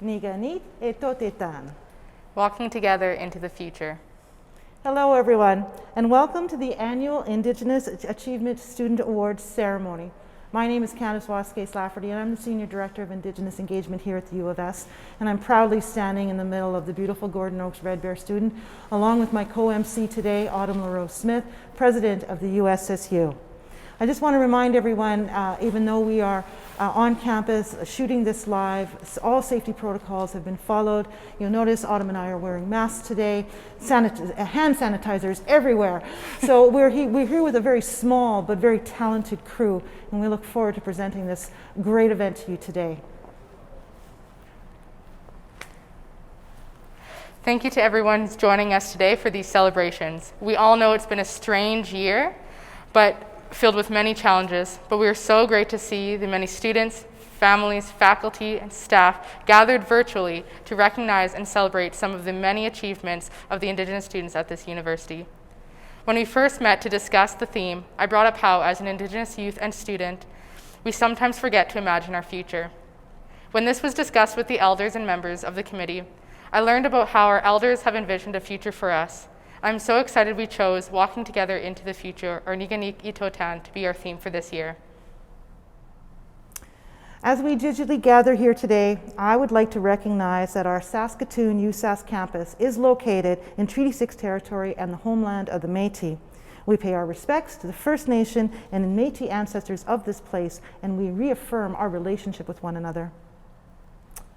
Niganit e totetan. Walking together into the future. Hello everyone, and welcome to the annual Indigenous Achievement Student Awards ceremony. My name is Candice Waskes-Lafferty, and I'm the Senior Director of Indigenous Engagement here at the U of S, and I'm proudly standing in the middle of the beautiful Gordon Oaks Red Bear student, along with my co-MC today, Autumn LaRose-Smith, President of the USSU. I just want to remind everyone, even though we are on campus shooting this live, all safety protocols have been followed. You'll notice Autumn and I are wearing masks today, hand sanitizers everywhere. So we're here with a very small but very talented crew, and we look forward to presenting this great event to you today. Thank you to everyone who's joining us today for these celebrations. We all know it's been a strange year, but filled with many challenges, but we are so great to see the many students, families, faculty, and staff gathered virtually to recognize and celebrate some of the many achievements of the Indigenous students at this university. When we first met to discuss the theme, I brought up how, as an Indigenous youth and student, we sometimes forget to imagine our future. When this was discussed with the elders and members of the committee, I learned about how our elders have envisioned a future for us. I'm so excited we chose Walking Together into the Future, or Niganik Itotan, to be our theme for this year. As we digitally gather here today, I would like to recognize that our Saskatoon USask campus is located in Treaty 6 territory and the homeland of the Métis. We pay our respects to the First Nation and Métis ancestors of this place, and we reaffirm our relationship with one another.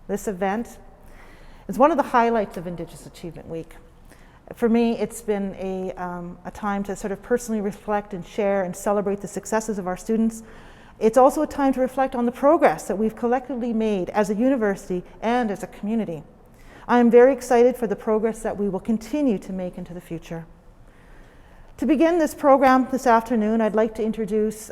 This event is one of the highlights of Indigenous Achievement Week. For me, it's been a time to sort of personally reflect and share and celebrate the successes of our students. It's also a time to reflect on the progress that we've collectively made as a university and as a community. I am very excited for the progress that we will continue to make into the future. To begin this program this afternoon, I'd like to introduce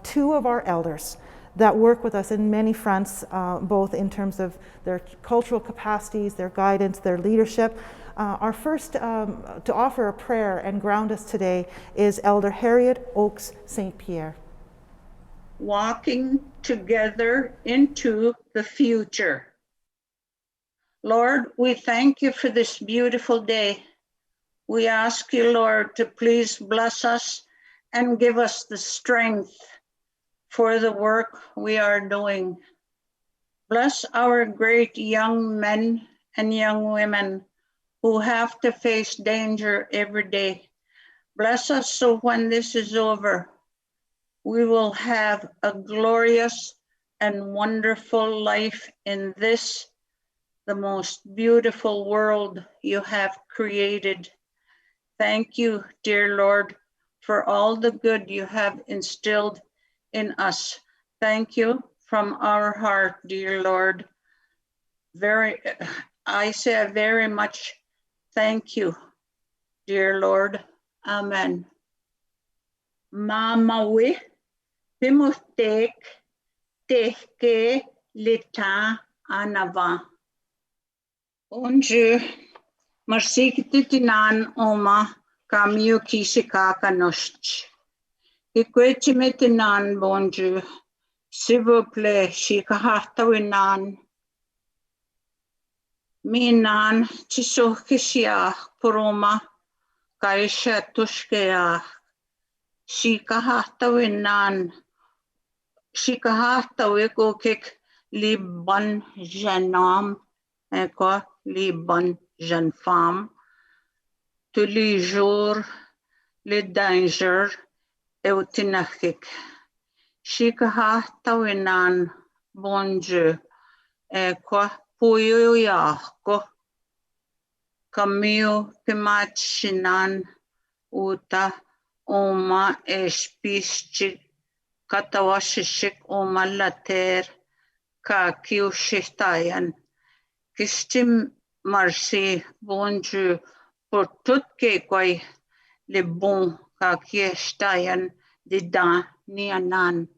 two of our elders that work with us in many fronts, both in terms of their cultural capacities, their guidance, their leadership. Our first to offer a prayer and ground us today is Elder Harriet Oakes St. Pierre. Walking together into the future. Lord, we thank you for this beautiful day. We ask you, Lord, to please bless us and give us the strength for the work we are doing. Bless our great young men and young women who have to face danger every day. Bless us so when this is over, we will have a glorious and wonderful life in this, the most beautiful world you have created. Thank you, dear Lord, for all the good you have instilled in us. Thank you from our heart, dear Lord. I say very much thank you, dear Lord. Amen. Mamawi pimutek teke lita anava. Bonjour. Merci titinan oma kamio kisikaka nosh. Ikwechimetinan bonjour. S'il vous plaît, shikahatawin Minan chisokishia poroma kaisha tushkea shikahatawinan shikahatawikokik liban janam eko liban janfam tous les jours les dangers eutinakik shikahatawinan bonjour eko Puyoyako Camille Pimachinan Uta Oma Espischik Katawashishik Oma Later Kakiu Shitayan Kistim Marcy Bonjour pour tout que quoi le bon Kakiestayan Didan Nianan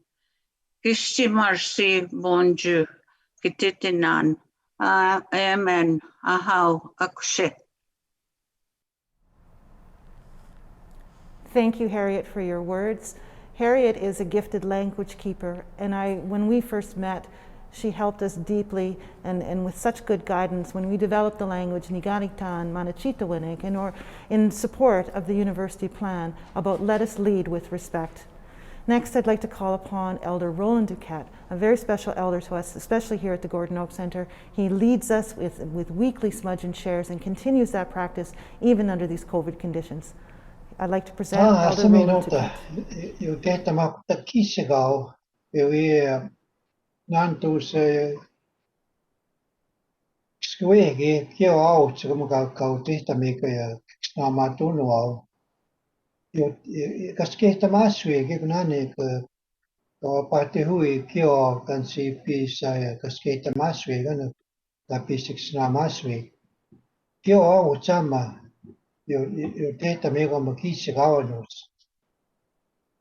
Kistim Marcy Bonjour Kititinan. Amen. Ahau akshe. Thank you, Harriet, for your words. Harriet is a gifted language keeper, and when we first met, She helped us deeply and with such good guidance when we developed the language Niganitan, Manachitawinik, and or in support of the university plan about let us lead with respect. Next, I'd like to call upon Elder Roland Duquette, a very special elder to us, especially here at the Gordon Oak Center. He leads us with weekly smudge and shares and continues that practice even under these COVID conditions. I'd like to present Elder Roland Duquette. You get them up the Kisigo, we Nantus Squiggy, Kio out, Sumuga, Tista make a Namatuno. You cascate the Maswig, Ignanik, or Party Hui, Kio, can see piece, cascate the Maswig, and the piece Namaswig. Kio out, Sama, you take the Mega Makisiganos.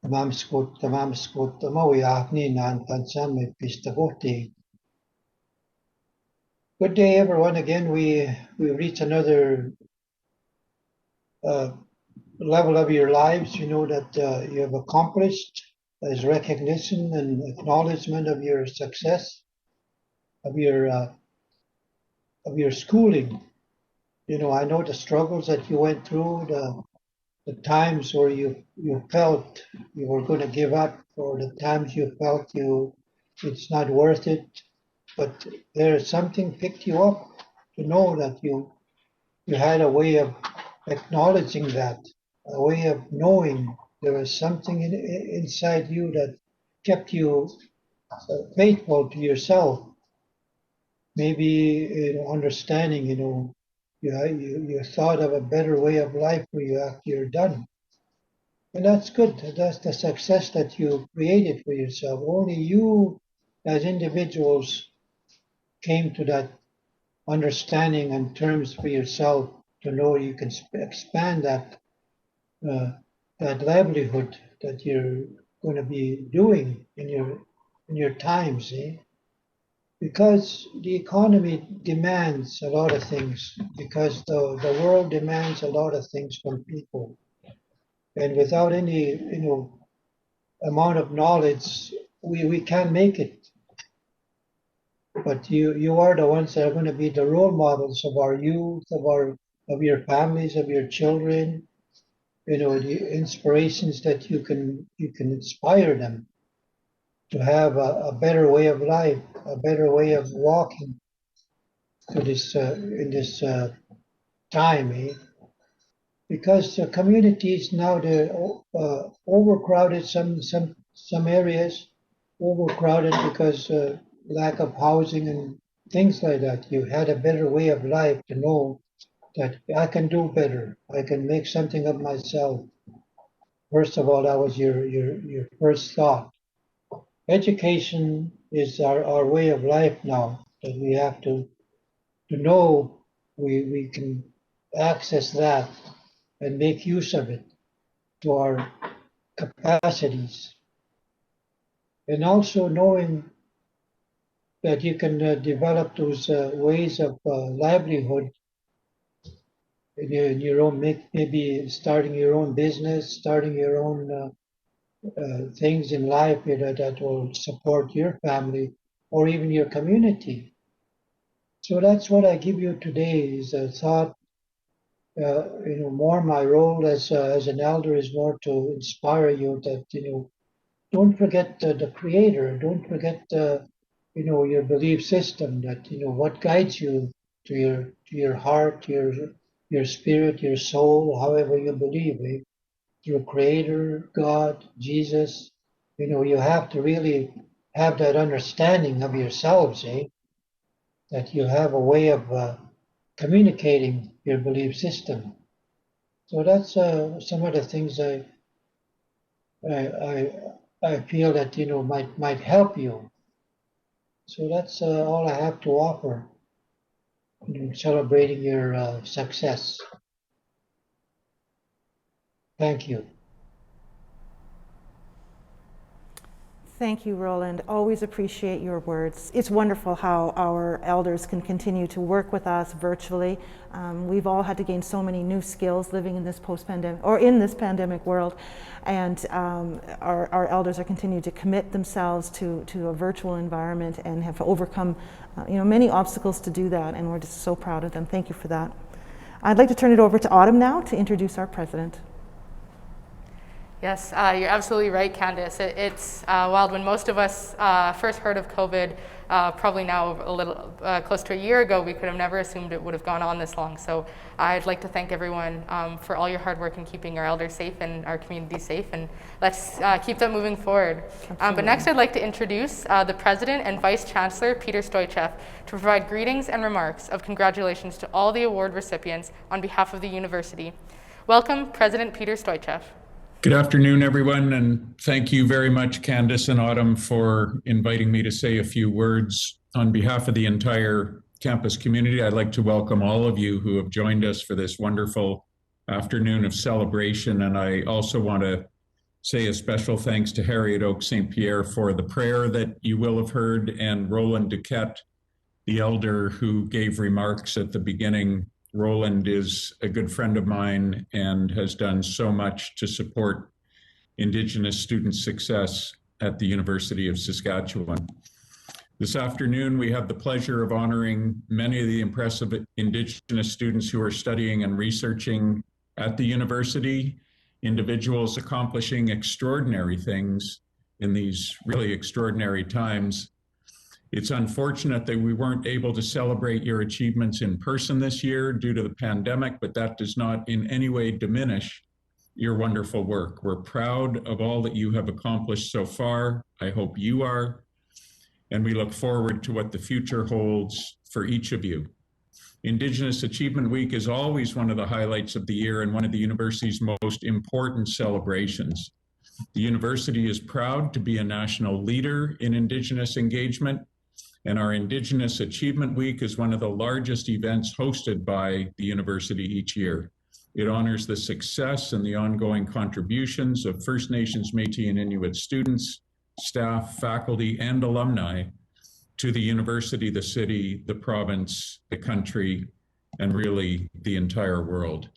Tamam skut, Maui Akni, Nan Tansam, Pista Boti. Good day, everyone. Again, we reach another level of your lives. You know that you have accomplished as recognition and acknowledgement of your success, of your schooling. You know, I know the struggles that you went through, the times where you felt you were going to give up, or the times you felt it's not worth it. But there's something picked you up to know that you had a way of acknowledging that, a way of knowing there was something inside you that kept you faithful to yourself. Maybe understanding, you thought of a better way of life for you after you're done. And that's good. That's the success that you created for yourself. Only you as individuals came to that understanding and terms for yourself to know you can expand that livelihood that you're going to be doing in your times, because the economy demands a lot of things, because the world demands a lot of things from people, and without any amount of knowledge, we can't make it. But you are the ones that are going to be the role models of our youth, of your families, of your children. The inspirations that you can inspire them to have a better way of life, a better way of walking to this in this time, because communities now they're overcrowded. Some areas overcrowded because lack of housing and things like that. You had a better way of life to know that I can do better. I can make something of myself. First of all, that was your first thought. Education is our way of life now, that we have to know we can access that and make use of it to our capacities. And also knowing that you can develop those ways of livelihood in your own, maybe starting your own business, starting your own things in life that will support your family or even your community. So that's what I give you today is a thought. More my role as an elder is more to inspire you that don't forget the Creator. Don't forget your belief system. That what guides you to your heart, your spirit, your soul, however you believe. Your Creator, God, Jesus. You have to really have that understanding of yourselves. That you have a way of communicating your belief system. So that's some of the things I feel that might help you. So that's all I have to offer in celebrating your success. Thank you. Thank you, Roland. Always appreciate your words. It's wonderful how our elders can continue to work with us virtually. We've all had to gain so many new skills living in this post-pandemic, or in this pandemic world, and our elders are continuing to commit themselves to a virtual environment and have overcome many obstacles to do that, and we're just so proud of them. Thank you for that. I'd like to turn it over to Autumn now to introduce our president. Yes, you're absolutely right, Candace. It's wild. When most of us first heard of COVID, probably now a little close to a year ago, we could have never assumed it would have gone on this long. So I'd like to thank everyone for all your hard work in keeping our elders safe and our community safe, and let's keep that moving forward. But next I'd like to introduce the President and Vice Chancellor, Peter Stoichev, to provide greetings and remarks of congratulations to all the award recipients on behalf of the university. Welcome, President Peter Stoichev. Good afternoon, everyone, and thank you very much, Candace and Autumn, for inviting me to say a few words. On behalf of the entire campus community, I'd like to welcome all of you who have joined us for this wonderful afternoon of celebration, and I also want to say a special thanks to Harriet Oak St. Pierre for the prayer that you will have heard, and Roland Duquette, the elder who gave remarks at the beginning. Roland is a good friend of mine and has done so much to support Indigenous student success at the University of Saskatchewan. This afternoon, we have the pleasure of honoring many of the impressive Indigenous students who are studying and researching at the university, individuals accomplishing extraordinary things in these really extraordinary times. It's unfortunate that we weren't able to celebrate your achievements in person this year due to the pandemic, but that does not in any way diminish your wonderful work. We're proud of all that you have accomplished so far. I hope you are, and we look forward to what the future holds for each of you. Indigenous Achievement Week is always one of the highlights of the year and one of the university's most important celebrations. The university is proud to be a national leader in Indigenous engagement, and our Indigenous Achievement Week is one of the largest events hosted by the university each year. It honors the success and the ongoing contributions of First Nations, Métis, and Inuit students, staff, faculty, and alumni to the university, the city, the province, the country, and really the entire world.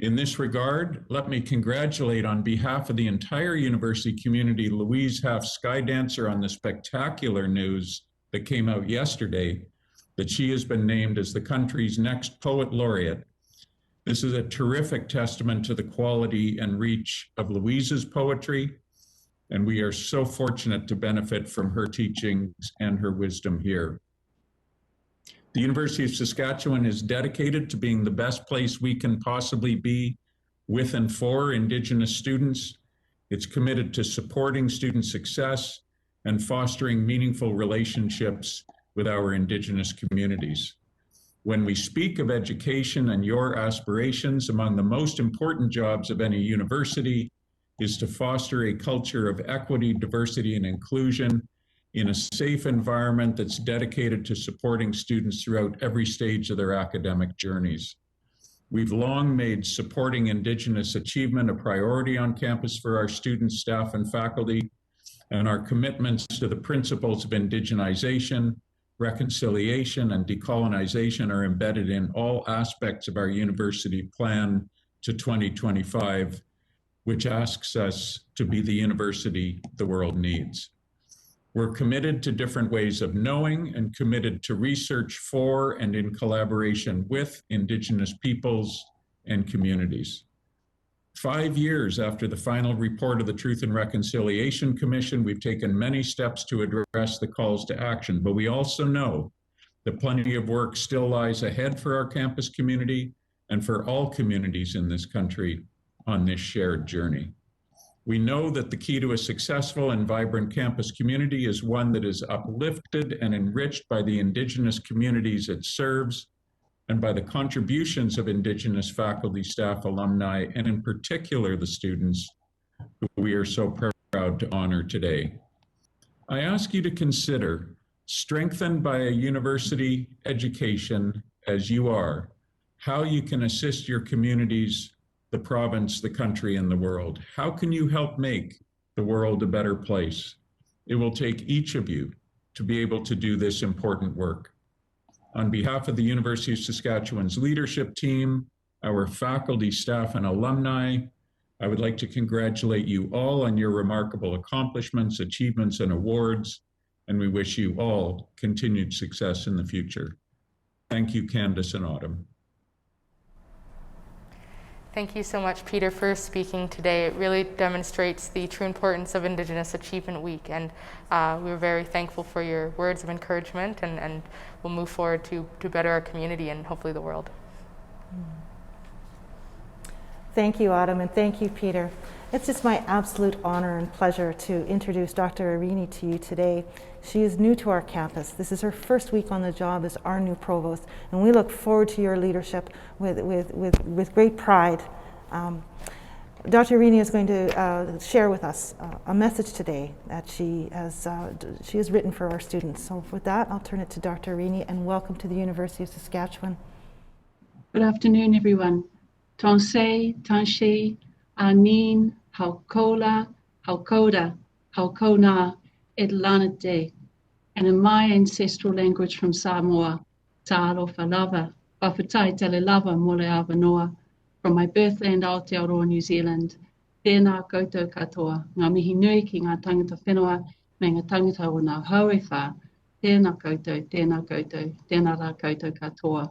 In this regard, let me congratulate on behalf of the entire university community, Louise Half Skydancer, on the spectacular news that came out yesterday that she has been named as the country's next poet laureate. This is a terrific testament to the quality and reach of Louise's poetry, and we are so fortunate to benefit from her teachings and her wisdom here. The University of Saskatchewan is dedicated to being the best place we can possibly be with and for Indigenous students. It's committed to supporting student success and fostering meaningful relationships with our Indigenous communities. When we speak of education and your aspirations, among the most important jobs of any university is to foster a culture of equity, diversity, and inclusion in a safe environment that's dedicated to supporting students throughout every stage of their academic journeys. We've long made supporting Indigenous achievement a priority on campus for our students, staff, and faculty, and our commitments to the principles of indigenization, reconciliation, and decolonization are embedded in all aspects of our university plan to 2025, which asks us to be the university the world needs. We're committed to different ways of knowing and committed to research for and in collaboration with Indigenous peoples and communities. 5 years after the final report of the Truth and Reconciliation Commission, we've taken many steps to address the calls to action, but we also know that plenty of work still lies ahead for our campus community and for all communities in this country on this shared journey. We know that the key to a successful and vibrant campus community is one that is uplifted and enriched by the Indigenous communities it serves and by the contributions of Indigenous faculty, staff, alumni, and in particular the students who we are so proud to honor today. I ask you to consider, strengthened by a university education as you are, how you can assist your communities, the province, the country, and the world. How can you help make the world a better place? it will take each of you to be able to do this important work. On behalf of the University of Saskatchewan's leadership team, our faculty, staff, and alumni, I would like to congratulate you all on your remarkable accomplishments, achievements, and awards, and we wish you all continued success in the future. Thank you, Candace and Autumn. Thank you so much, Peter, for speaking today. It really demonstrates the true importance of Indigenous Achievement Week, and we're very thankful for your words of encouragement, and we'll move forward to better our community and hopefully the world. Thank you, Autumn, and thank you, Peter. It's just my absolute honor and pleasure to introduce Dr. Irini to you today. She is new to our campus. This is her first week on the job as our new provost, and we look forward to your leadership with great pride. Dr. Irini is going to share with us a message today that she has written for our students. So with that, I'll turn it to Dr. Irini, and welcome to the University of Saskatchewan. Good afternoon, everyone. Tansei, Tanshe, Anin, Haukola, Haukoda, Haukona, Edlanate. And in my ancestral language from Samoa, Ta'alo Falava, Wafatai Telelava Mole Avanoa, from my birthland Aotearoa, New Zealand, tēnā koutou katoa, ngā mihi nui ki ngā tangata whenua, me ngā tangata o ngā hauewha, tēnā koutou, tēnā koutou, tēnā rā koutou katoa.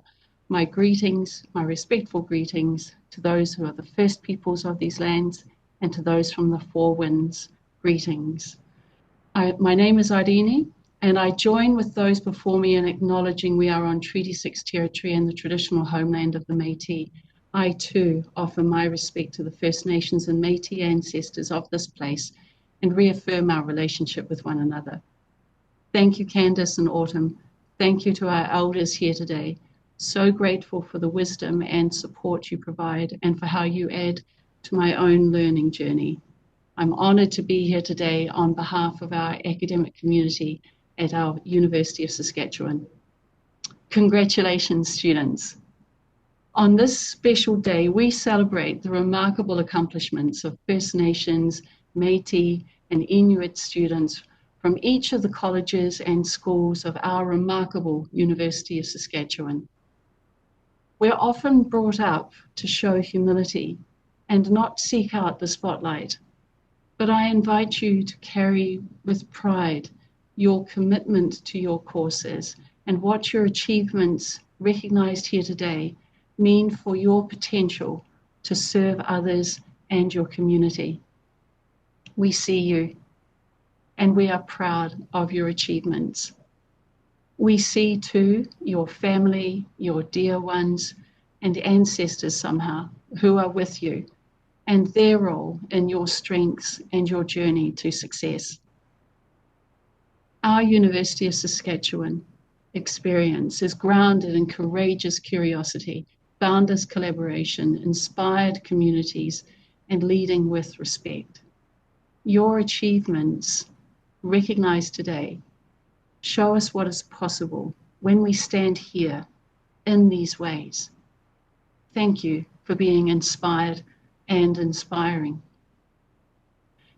My greetings, my respectful greetings to those who are the first peoples of these lands and to those from the four winds, greetings. My name is Irini, and I join with those before me in acknowledging we are on Treaty 6 territory and the traditional homeland of the Métis. I too offer my respect to the First Nations and Métis ancestors of this place and reaffirm our relationship with one another. Thank you, Candace and Autumn. Thank you to our elders here today. So grateful for the wisdom and support you provide and for how you add to my own learning journey. I'm honored to be here today on behalf of our academic community at our University of Saskatchewan. Congratulations, students. On this special day, we celebrate the remarkable accomplishments of First Nations, Métis, and Inuit students from each of the colleges and schools of our remarkable University of Saskatchewan. We're often brought up to show humility and not seek out the spotlight. But I invite you to carry with pride your commitment to your courses and what your achievements recognized here today mean for your potential to serve others and your community. We see you, and we are proud of your achievements. We see too your family, your dear ones, and ancestors somehow who are with you, and their role in your strengths and your journey to success. Our University of Saskatchewan experience is grounded in courageous curiosity, boundless collaboration, inspired communities, and leading with respect. Your achievements, recognized today, show us what is possible when we stand here in these ways. Thank you for being inspired and inspiring.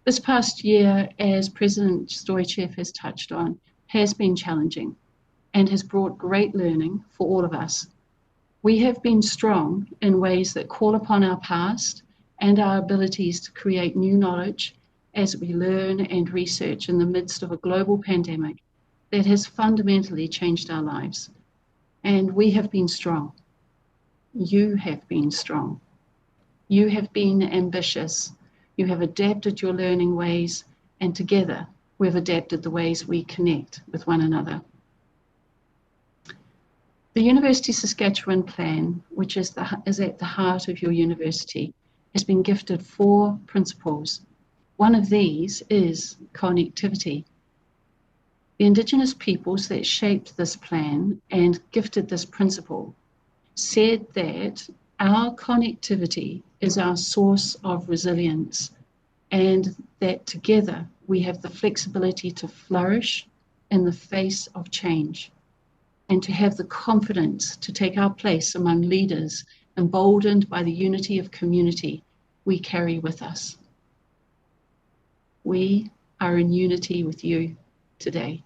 This past year, as President Stoichev has touched on, has been challenging and has brought great learning for all of us. We have been strong in ways that call upon our past and our abilities to create new knowledge as we learn and research in the midst of a global pandemic that has fundamentally changed our lives. And we have been strong. You have been strong. You have been ambitious. You have adapted your learning ways, and together we've adapted the ways we connect with one another. The University of Saskatchewan plan, which is at the heart of your university, has been gifted 4 principles. One of these is connectivity. The Indigenous peoples that shaped this plan and gifted this principle said that our connectivity is our source of resilience, and that together we have the flexibility to flourish in the face of change and to have the confidence to take our place among leaders emboldened by the unity of community we carry with us. We are in unity with you. today.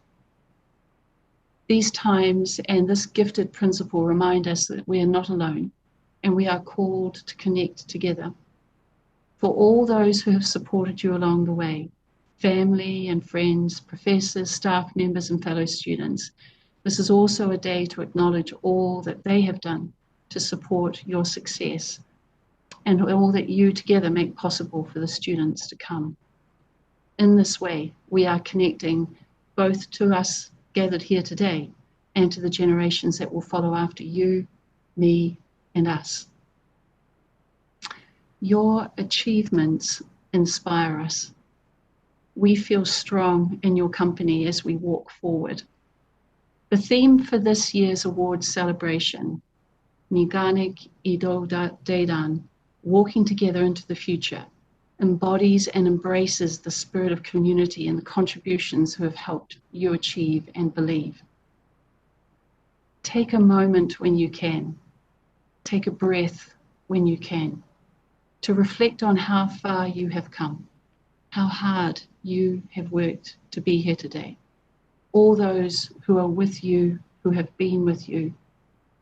These times and this gifted principle remind us that we are not alone and we are called to connect together. For all those who have supported you along the way, family and friends, professors, staff members, and fellow students, this is also a day to acknowledge all that they have done to support your success and all that you together make possible for the students to come. In this way, we are connecting both to us gathered here today and to the generations that will follow after you, me, and us. Your achievements inspire us. We feel strong in your company as we walk forward. The theme for this year's awards celebration, Niganik Ido Dedan, Walking Together into the Future, embodies and embraces the spirit of community and the contributions who have helped you achieve and believe. Take a moment when you can. Take a breath when you can, to reflect on how far you have come, how hard you have worked to be here today, all those who are with you, who have been with you,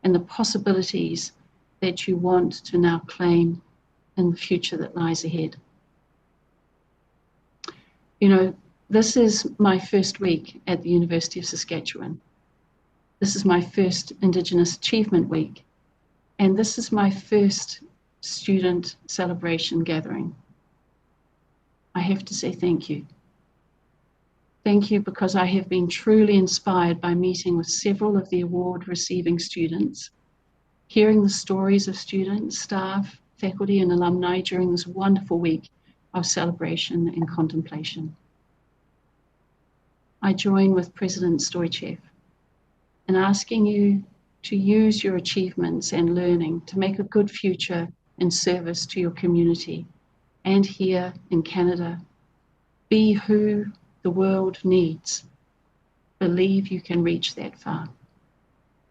and the possibilities that you want to now claim in the future that lies ahead. You know, this is my first week at the University of Saskatchewan. This is my first Indigenous Achievement Week, and this is my first student celebration gathering. I have to say thank you. Thank you because I have been truly inspired by meeting with several of the award-receiving students, hearing the stories of students, staff, faculty, and alumni during this wonderful week of celebration and contemplation. I join with President Stoichev in asking you to use your achievements and learning to make a good future in service to your community and here in Canada. Be who the world needs. Believe you can reach that far.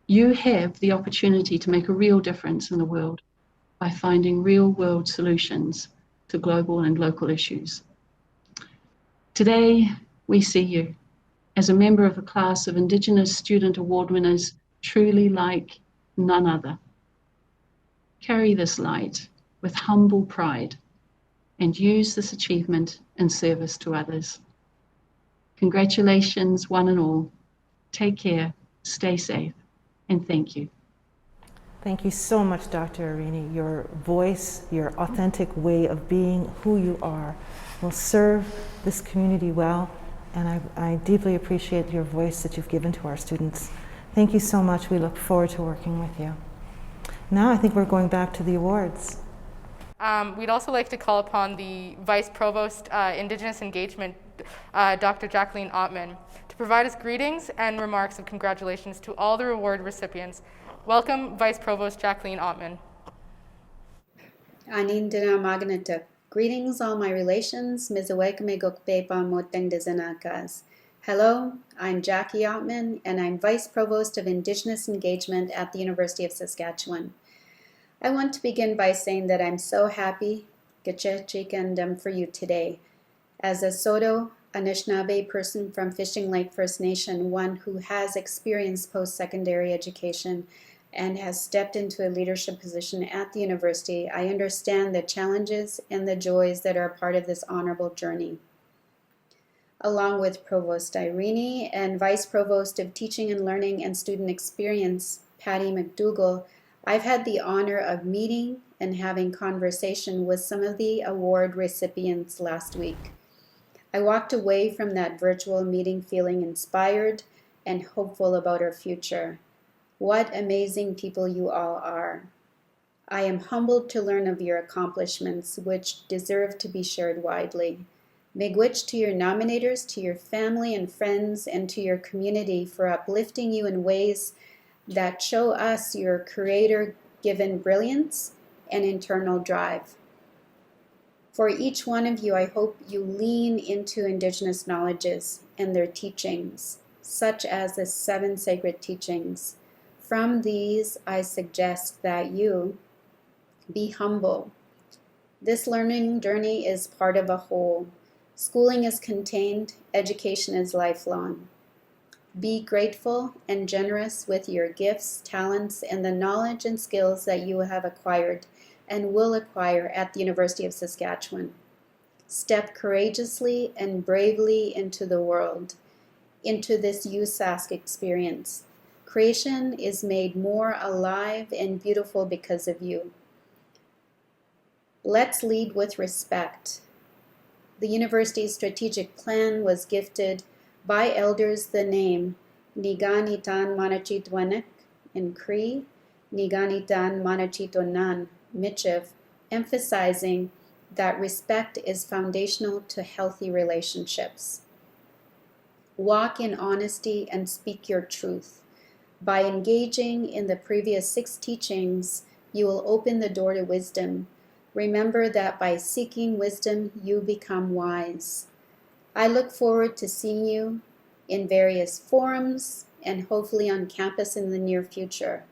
You have the opportunity to make a real difference in the world by finding real world solutions to global and local issues. Today, we see you as a member of a class of Indigenous Student Award winners truly like none other. Carry this light with humble pride and use this achievement in service to others. Congratulations, one and all. Take care, stay safe, and thank you. Thank you so much, Dr. Arini. Your voice, your authentic way of being who you are will serve this community well, and I deeply appreciate your voice that you've given to our students. Thank you so much. We look forward to working with you. Now I think we're going back to the awards. We'd also like to call upon the Vice Provost, Indigenous Engagement, Dr. Jacqueline Ottman, to provide us greetings and remarks of congratulations to all the award recipients. Welcome, Vice Provost Jacqueline Ottman. Anindana Magnata. Greetings, all my relations. Hello, I'm Jackie Ottman, and I'm Vice Provost of Indigenous Engagement at the University of Saskatchewan. I want to begin by saying that I'm so happy for you today. As a Saulteaux Anishinaabe person from Fishing Lake First Nation, one who has experienced post-secondary education and has stepped into a leadership position at the university, I understand the challenges and the joys that are part of this honorable journey. Along with Provost Irene and Vice Provost of Teaching and Learning and Student Experience, Patty McDougall, I've had the honor of meeting and having conversation with some of the award recipients last week. I walked away from that virtual meeting feeling inspired and hopeful about our future. What amazing people you all are. I am humbled to learn of your accomplishments, which deserve to be shared widely. Miigwech to your nominators, to your family and friends, and to your community for uplifting you in ways that show us your creator-given brilliance and internal drive. For each one of you, I hope you lean into Indigenous knowledges and their teachings, such as the 7 sacred teachings. From these, I suggest that you be humble. This learning journey is part of a whole. Schooling is contained, education is lifelong. Be grateful and generous with your gifts, talents, and the knowledge and skills that you have acquired and will acquire at the University of Saskatchewan. Step courageously and bravely into the world, into this USask experience. Creation is made more alive and beautiful because of you. Let's lead with respect. The university's strategic plan was gifted by elders the name Niganitan Manachitwanek in Cree, Niganitan Manachitonan Michif, emphasizing that respect is foundational to healthy relationships. Walk in honesty and speak your truth. By engaging in the previous 6 teachings, you will open the door to wisdom. Remember that by seeking wisdom, you become wise. I look forward to seeing you in various forums and hopefully on campus in the near future.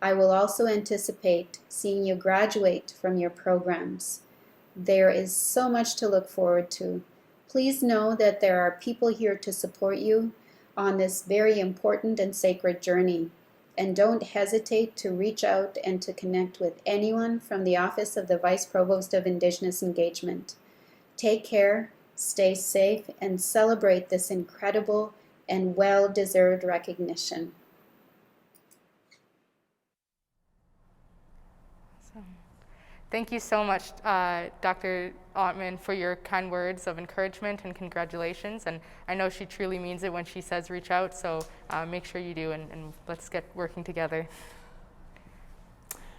I will also anticipate seeing you graduate from your programs. There is so much to look forward to. Please know that there are people here to support you on this very important and sacred journey. And don't hesitate to reach out and to connect with anyone from the Office of the Vice Provost of Indigenous Engagement. Take care, stay safe, and celebrate this incredible and well-deserved recognition. Thank you so much, Dr. Ottman, for your kind words of encouragement and congratulations. And I know she truly means it when she says reach out, so make sure you do, and let's get working together.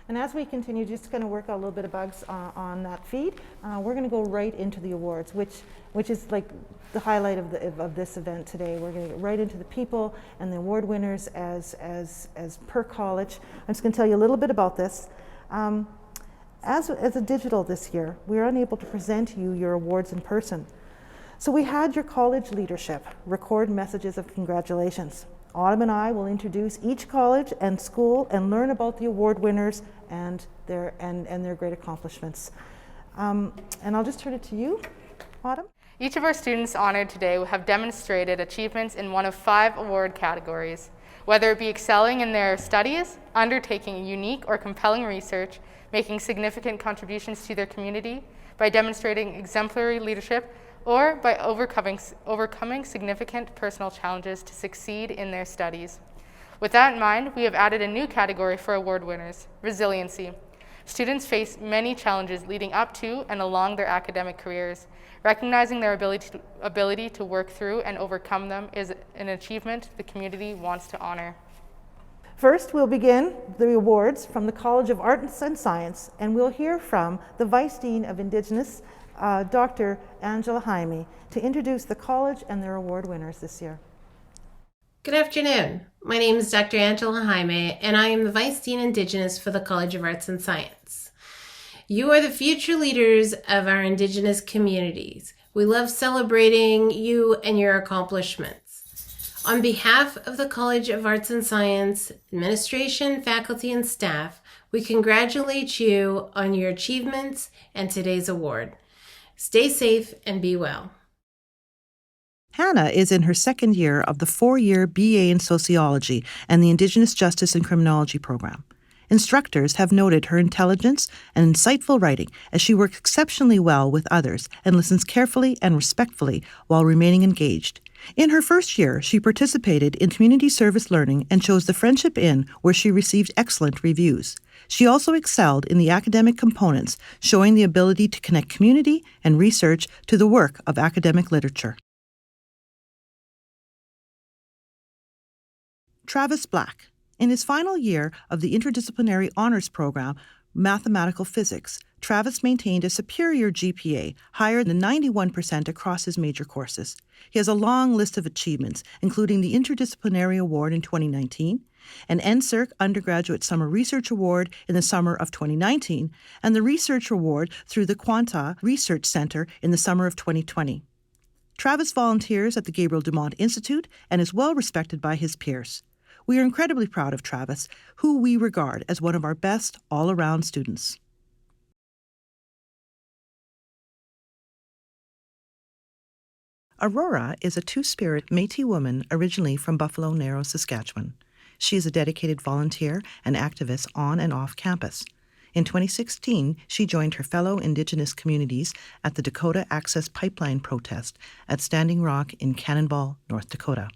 And as we continue, just going to work out a little bit of bugs on that feed, we're going to go right into the awards, which is like the highlight of this event today. We're going to get right into the people and the award winners as per college. I'm just going to tell you a little bit about this. As a digital this year, we are unable to present you your awards in person. So we had your college leadership record messages of congratulations. Autumn and I will introduce each college and school and learn about the award winners and their great accomplishments. And I'll just turn it to you, Autumn. Each of our students honored today have demonstrated achievements in one of 5 award categories, whether it be excelling in their studies, undertaking unique or compelling research, making significant contributions to their community, by demonstrating exemplary leadership, or by overcoming significant personal challenges to succeed in their studies. With that in mind, we have added a new category for award winners, resiliency. Students face many challenges leading up to and along their academic careers. Recognizing their ability to work through and overcome them is an achievement the community wants to honor. First, we'll begin the awards from the College of Arts and Science, and we'll hear from the Vice Dean of Indigenous, Dr. Angela Jaime, to introduce the college and their award winners this year. Good afternoon. My name is Dr. Angela Jaime, and I am the Vice Dean Indigenous for the College of Arts and Science. You are the future leaders of our Indigenous communities. We love celebrating you and your accomplishments. On behalf of the College of Arts and Science, administration, faculty, and staff, we congratulate you on your achievements and today's award. Stay safe and be well. Hannah is in her second year of the 4-year BA in Sociology and the Indigenous Justice and Criminology program. Instructors have noted her intelligence and insightful writing as she works exceptionally well with others and listens carefully and respectfully while remaining engaged. In her first year, she participated in community service learning and chose the Friendship Inn, where she received excellent reviews. She also excelled in the academic components, showing the ability to connect community and research to the work of academic literature. Travis Black. In his final year of the interdisciplinary honors program, Mathematical Physics, Travis maintained a superior GPA, higher than 91% across his major courses. He has a long list of achievements, including the Interdisciplinary Award in 2019, an NSERC Undergraduate Summer Research Award in the summer of 2019, and the Research Award through the Quanta Research Center in the summer of 2020. Travis volunteers at the Gabriel Dumont Institute and is well respected by his peers. We are incredibly proud of Travis, who we regard as one of our best all-around students. Aurora is a Two-Spirit Métis woman originally from Buffalo Narrows, Saskatchewan. She is a dedicated volunteer and activist on and off campus. In 2016, she joined her fellow Indigenous communities at the Dakota Access Pipeline protest at Standing Rock in Cannonball, North Dakota.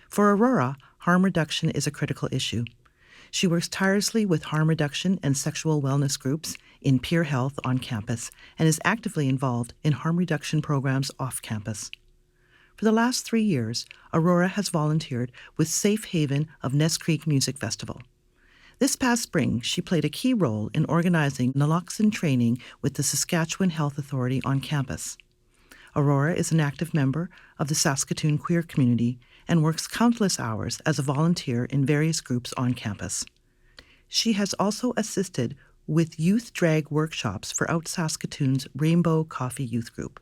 For Aurora, harm reduction is a critical issue. She works tirelessly with harm reduction and sexual wellness groups in peer health on campus and is actively involved in harm reduction programs off campus. For the last 3 years, Aurora has volunteered with Safe Haven of Ness Creek Music Festival. This past spring, she played a key role in organizing naloxone training with the Saskatchewan Health Authority on campus. Aurora is an active member of the Saskatoon queer community and works countless hours as a volunteer in various groups on campus. She has also assisted with youth drag workshops for Out Saskatoon's Rainbow Coffee Youth Group.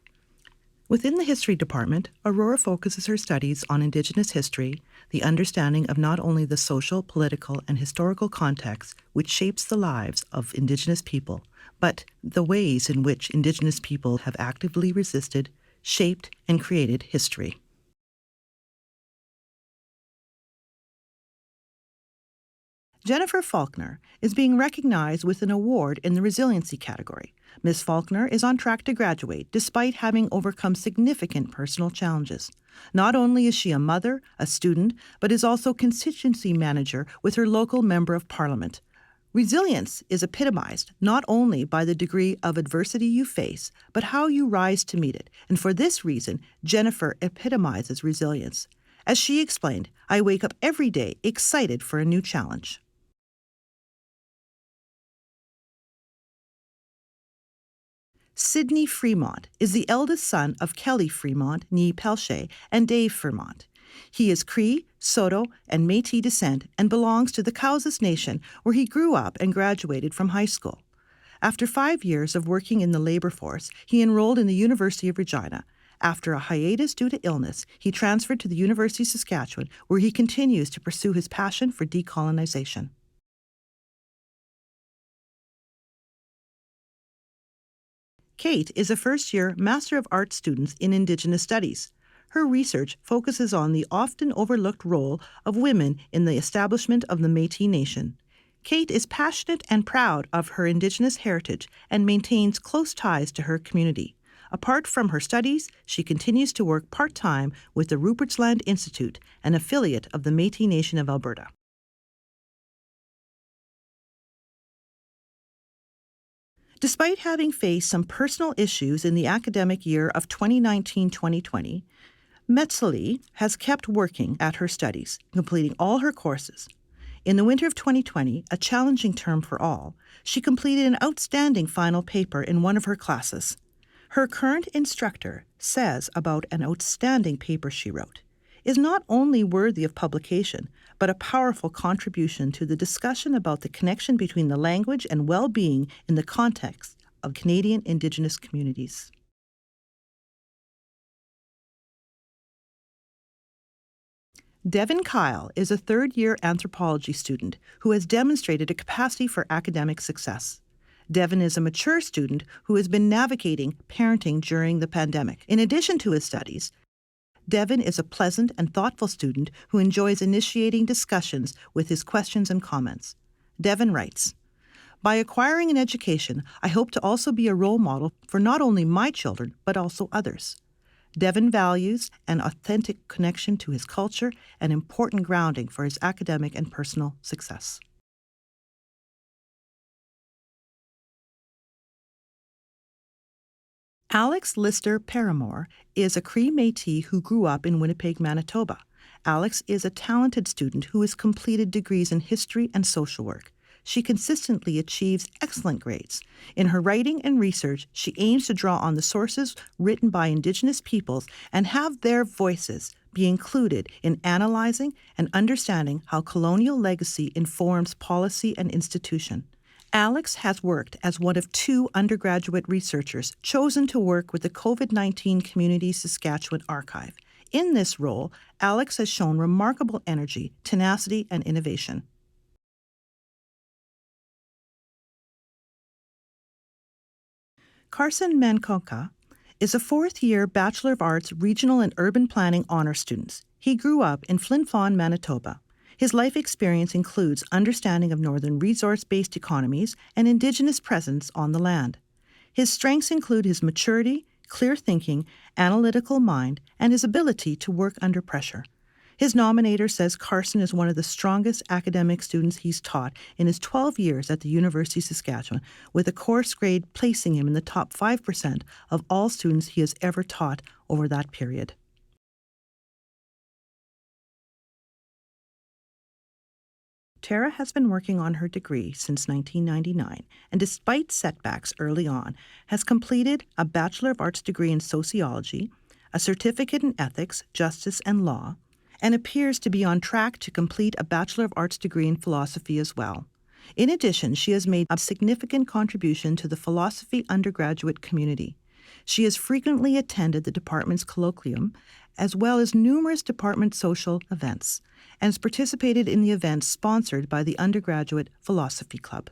Within the History Department, Aurora focuses her studies on Indigenous history, the understanding of not only the social, political, and historical context which shapes the lives of Indigenous people, but the ways in which Indigenous people have actively resisted, shaped, and created history. Jennifer Faulkner is being recognized with an award in the resiliency category. Ms. Faulkner is on track to graduate despite having overcome significant personal challenges. Not only is she a mother, a student, but is also constituency manager with her local member of parliament. Resilience is epitomized not only by the degree of adversity you face, but how you rise to meet it. And for this reason, Jennifer epitomizes resilience. As she explained, "I wake up every day excited for a new challenge." Sidney Fremont is the eldest son of Kelly Fremont, née Pelche, and Dave Fremont. He is Cree, Saulteaux, and Métis descent and belongs to the Cowsas Nation, where he grew up and graduated from high school. After 5 years of working in the labor force, he enrolled in the University of Regina. After a hiatus due to illness, he transferred to the University of Saskatchewan, where he continues to pursue his passion for decolonization. Kate is a first-year Master of Arts student in Indigenous Studies. Her research focuses on the often overlooked role of women in the establishment of the Métis Nation. Kate is passionate and proud of her Indigenous heritage and maintains close ties to her community. Apart from her studies, she continues to work part-time with the Rupert's Land Institute, an affiliate of the Métis Nation of Alberta. Despite having faced some personal issues in the academic year of 2019-2020, Metzeli has kept working at her studies, completing all her courses. In the winter of 2020, a challenging term for all, she completed an outstanding final paper in one of her classes. Her current instructor says about an outstanding paper she wrote, "Is not only worthy of publication, but a powerful contribution to the discussion about the connection between the language and well-being in the context of Canadian Indigenous communities." Devin Kyle is a third-year anthropology student who has demonstrated a capacity for academic success. Devin is a mature student who has been navigating parenting during the pandemic. In addition to his studies, Devin is a pleasant and thoughtful student who enjoys initiating discussions with his questions and comments. Devin writes, "By acquiring an education, I hope to also be a role model for not only my children, but also others." Devin values an authentic connection to his culture and important grounding for his academic and personal success. Alex Lister Paramore is a Cree Métis who grew up in Winnipeg, Manitoba. Alex is a talented student who has completed degrees in history and social work. She consistently achieves excellent grades. In her writing and research, she aims to draw on the sources written by Indigenous peoples and have their voices be included in analyzing and understanding how colonial legacy informs policy and institution. Alex has worked as one of 2 undergraduate researchers chosen to work with the COVID-19 Community Saskatchewan Archive. In this role, Alex has shown remarkable energy, tenacity, and innovation. Carson Mancoca is a fourth-year Bachelor of Arts Regional and Urban Planning honor student. He grew up in Flin Flon, Manitoba. His life experience includes understanding of northern resource-based economies and Indigenous presence on the land. His strengths include his maturity, clear thinking, analytical mind, and his ability to work under pressure. His nominator says Carson is one of the strongest academic students he's taught in his 12 years at the University of Saskatchewan, with a course grade placing him in the top 5% of all students he has ever taught over that period. Tara has been working on her degree since 1999, and despite setbacks early on, has completed a Bachelor of Arts degree in Sociology, a certificate in Ethics, Justice, and Law, and appears to be on track to complete a Bachelor of Arts degree in Philosophy as well. In addition, she has made a significant contribution to the philosophy undergraduate community. She has frequently attended the department's colloquium, as well as numerous department social events, and has participated in the events sponsored by the Undergraduate Philosophy Club.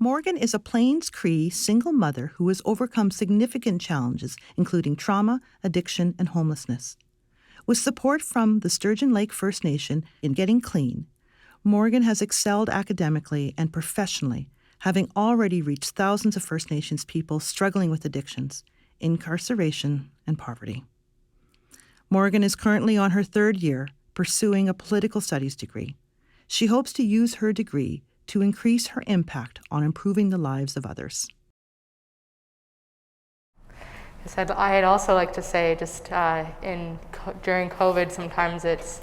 Morgan is a Plains Cree single mother who has overcome significant challenges, including trauma, addiction, and homelessness. With support from the Sturgeon Lake First Nation in Getting Clean, Morgan has excelled academically and professionally, having already reached thousands of First Nations people struggling with addictions, incarceration, and poverty. Morgan is currently on her third year, pursuing a political studies degree. She hopes to use her degree to increase her impact on improving the lives of others. Yes, I'd also like to say, just during COVID, sometimes it's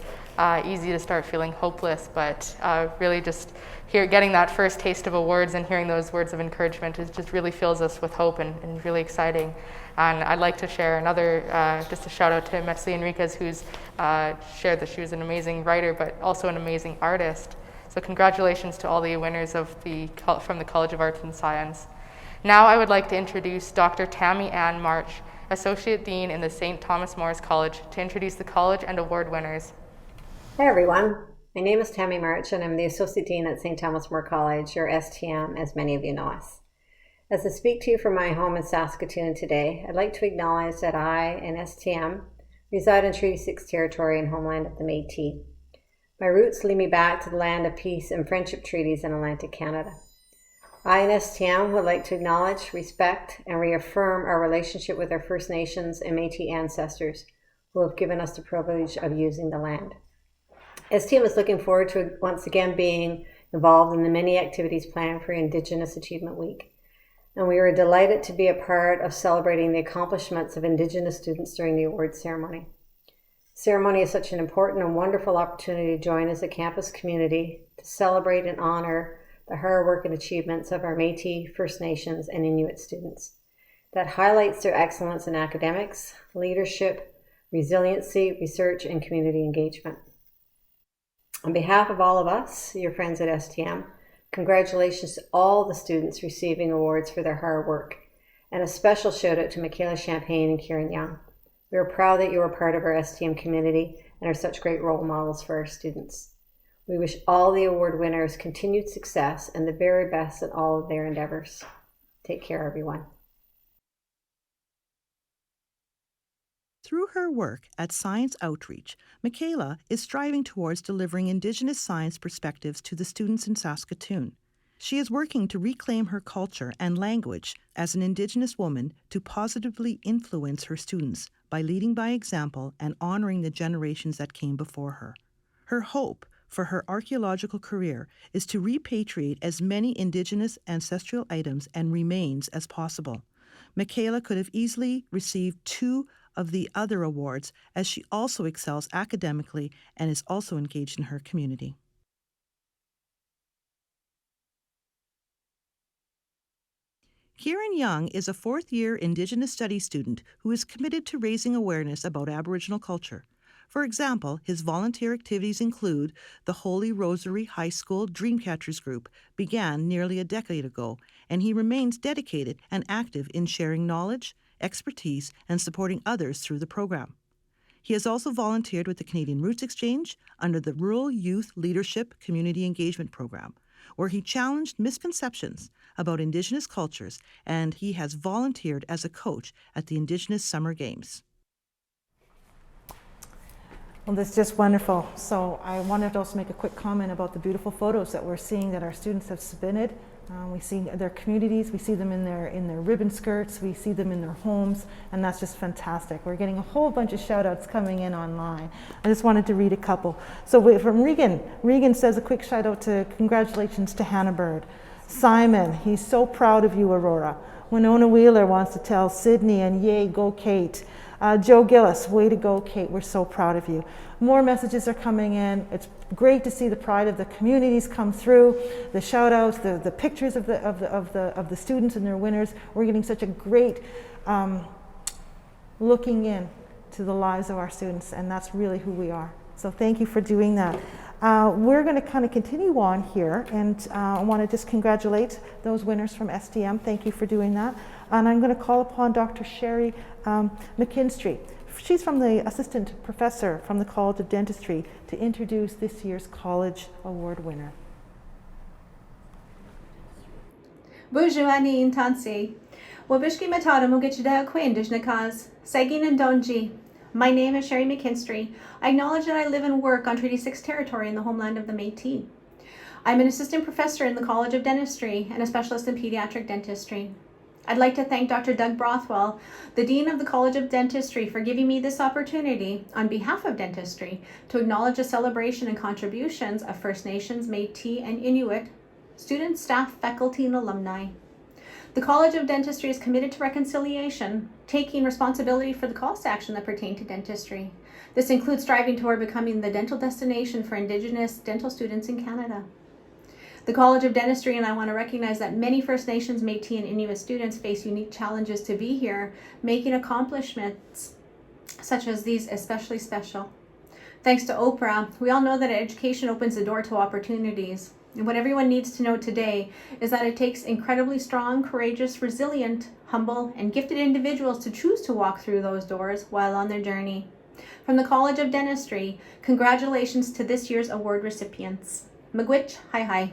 easy to start feeling hopeless, but really just getting that first taste of awards and hearing those words of encouragement just really fills us with hope and really exciting. And I'd like to share another, just a shout out to Metzi Enriquez, who's shared that she was an amazing writer, but also an amazing artist. So congratulations to all the winners from the College of Arts and Science. Now I would like to introduce Dr. Tammy Ann March, Associate Dean in the St. Thomas More College, to introduce the college and award winners. Hi everyone, my name is Tammy March and I'm the Associate Dean at St. Thomas More College, or STM as many of you know us. As I speak to you from my home in Saskatoon today, I'd like to acknowledge that I and STM reside in Treaty 6 territory and homeland of the Métis. My roots lead me back to the land of peace and friendship treaties in Atlantic Canada. I and STM would like to acknowledge, respect, and reaffirm our relationship with our First Nations and Métis ancestors who have given us the privilege of using the land. STM is looking forward to once again being involved in the many activities planned for Indigenous Achievement Week. And we are delighted to be a part of celebrating the accomplishments of Indigenous students during the awards ceremony. The ceremony is such an important and wonderful opportunity to join as a campus community to celebrate and honor the hard work and achievements of our Métis, First Nations, and Inuit students. That highlights their excellence in academics, leadership, resiliency, research, and community engagement. On behalf of all of us, your friends at STM, congratulations to all the students receiving awards for their hard work, and a special shout out to Michaela Champagne and Kieran Young. We are proud that you are part of our STM community and are such great role models for our students. We wish all the award winners continued success and the very best in all of their endeavors. Take care, everyone. Through her work at Science Outreach, Michaela is striving towards delivering Indigenous science perspectives to the students in Saskatoon. She is working to reclaim her culture and language as an Indigenous woman to positively influence her students by leading by example and honoring the generations that came before her. Her hope for her archaeological career is to repatriate as many Indigenous ancestral items and remains as possible. Michaela could have easily received 2 of the other awards, as she also excels academically and is also engaged in her community. Kieran Young is a fourth-year Indigenous Studies student who is committed to raising awareness about Aboriginal culture. For example, his volunteer activities include the Holy Rosary High School Dreamcatchers group, began nearly a decade ago, and he remains dedicated and active in sharing knowledge, expertise, and supporting others through the program. He has also volunteered with the Canadian Roots Exchange under the Rural Youth Leadership Community Engagement Program. where he challenged misconceptions about Indigenous cultures, and he has volunteered as a coach at the Indigenous Summer Games. Well, that's just wonderful. So I wanted to also make a quick comment about the beautiful photos that we're seeing that our students have submitted. We see their communities, we see them in their ribbon skirts, we see them in their homes, and that's just fantastic. We're getting a whole bunch of shout outs coming in online. I just wanted to read a couple. So from Regan says a quick shout out to congratulations to Hannah Bird. Simon, he's so proud of you, Aurora. Winona Wheeler wants to tell Sydney, and yay, go Kate. Joe Gillis, way to go, Kate. We're so proud of you. More messages are coming in. It's great to see the pride of the communities come through, the shout outs, the pictures of the students and their winners. We're getting such a great looking in to the lives of our students, and that's really who we are. So thank you for doing that. We're going to kind of continue on here, and I want to just congratulate those winners from STM. Thank you for doing that. And I'm going to call upon Dr. Sherry McKinstry. She's from the assistant professor from the College of Dentistry to introduce this year's college award winner. Bonjour, Annie and Tansi. Wabishki Matara Mugachida Quindish Nakaz, Sagin and Donji. My name is Sherry McKinstry. I acknowledge that I live and work on Treaty 6 territory in the homeland of the Métis. I'm an assistant professor in the College of Dentistry and a specialist in pediatric dentistry. I'd like to thank Dr. Doug Brothwell, the Dean of the College of Dentistry, for giving me this opportunity on behalf of dentistry to acknowledge the celebration and contributions of First Nations, Métis, and Inuit students, staff, faculty, and alumni. The College of Dentistry is committed to reconciliation, taking responsibility for the calls to action that pertain to dentistry. This includes striving toward becoming the dental destination for Indigenous dental students in Canada. The College of Dentistry and I want to recognize that many First Nations, Métis, and Inuit students face unique challenges to be here, making accomplishments such as these especially special. Thanks to Oprah, we all know that education opens the door to opportunities. And what everyone needs to know today is that it takes incredibly strong, courageous, resilient, humble, and gifted individuals to choose to walk through those doors while on their journey. From the College of Dentistry, congratulations to this year's award recipients. Miigwech, hi hi.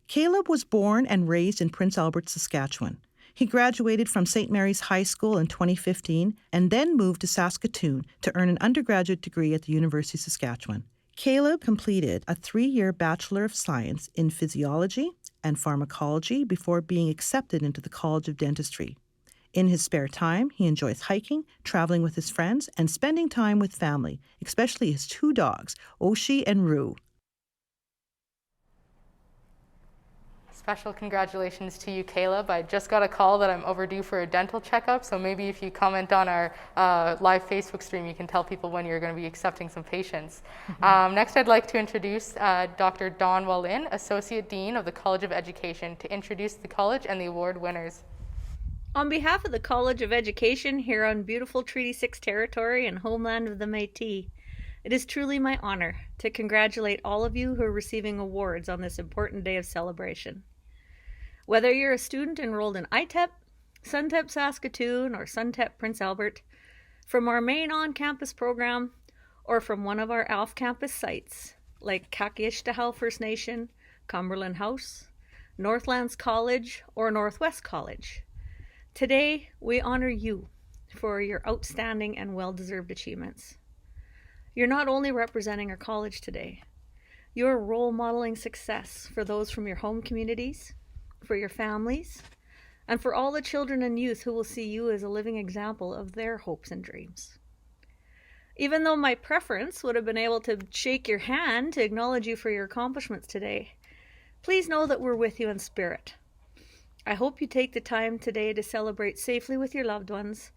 Caleb was born and raised in Prince Albert, Saskatchewan. He graduated from St. Mary's High School in 2015 and then moved to Saskatoon to earn an undergraduate degree at the University of Saskatchewan. Caleb completed a 3-year Bachelor of Science in Physiology and Pharmacology before being accepted into the College of Dentistry. In his spare time, he enjoys hiking, traveling with his friends, and spending time with family, especially his 2 dogs, Oshi and Rue. Special congratulations to you, Caleb. I just got a call that I'm overdue for a dental checkup, so maybe if you comment on our live Facebook stream, you can tell people when you're going to be accepting some patients. Next, I'd like to introduce Dr. Dawn Wallin, Associate Dean of the College of Education, to introduce the college and the award winners. On behalf of the College of Education here on beautiful Treaty 6 territory and homeland of the Métis, it is truly my honor to congratulate all of you who are receiving awards on this important day of celebration. Whether you're a student enrolled in ITEP, SUNTEP Saskatoon, or SUNTEP Prince Albert, from our main on-campus program, or from one of our off-campus sites, like Kakishtahal First Nation, Cumberland House, Northlands College, or Northwest College, today we honor you for your outstanding and well-deserved achievements. You're not only representing our college today, you're role modeling success for those from your home communities, for your families, and for all the children and youth who will see you as a living example of their hopes and dreams. Even though my preference would have been able to shake your hand to acknowledge you for your accomplishments today, please know that we're with you in spirit. I hope you take the time today to celebrate safely with your loved ones,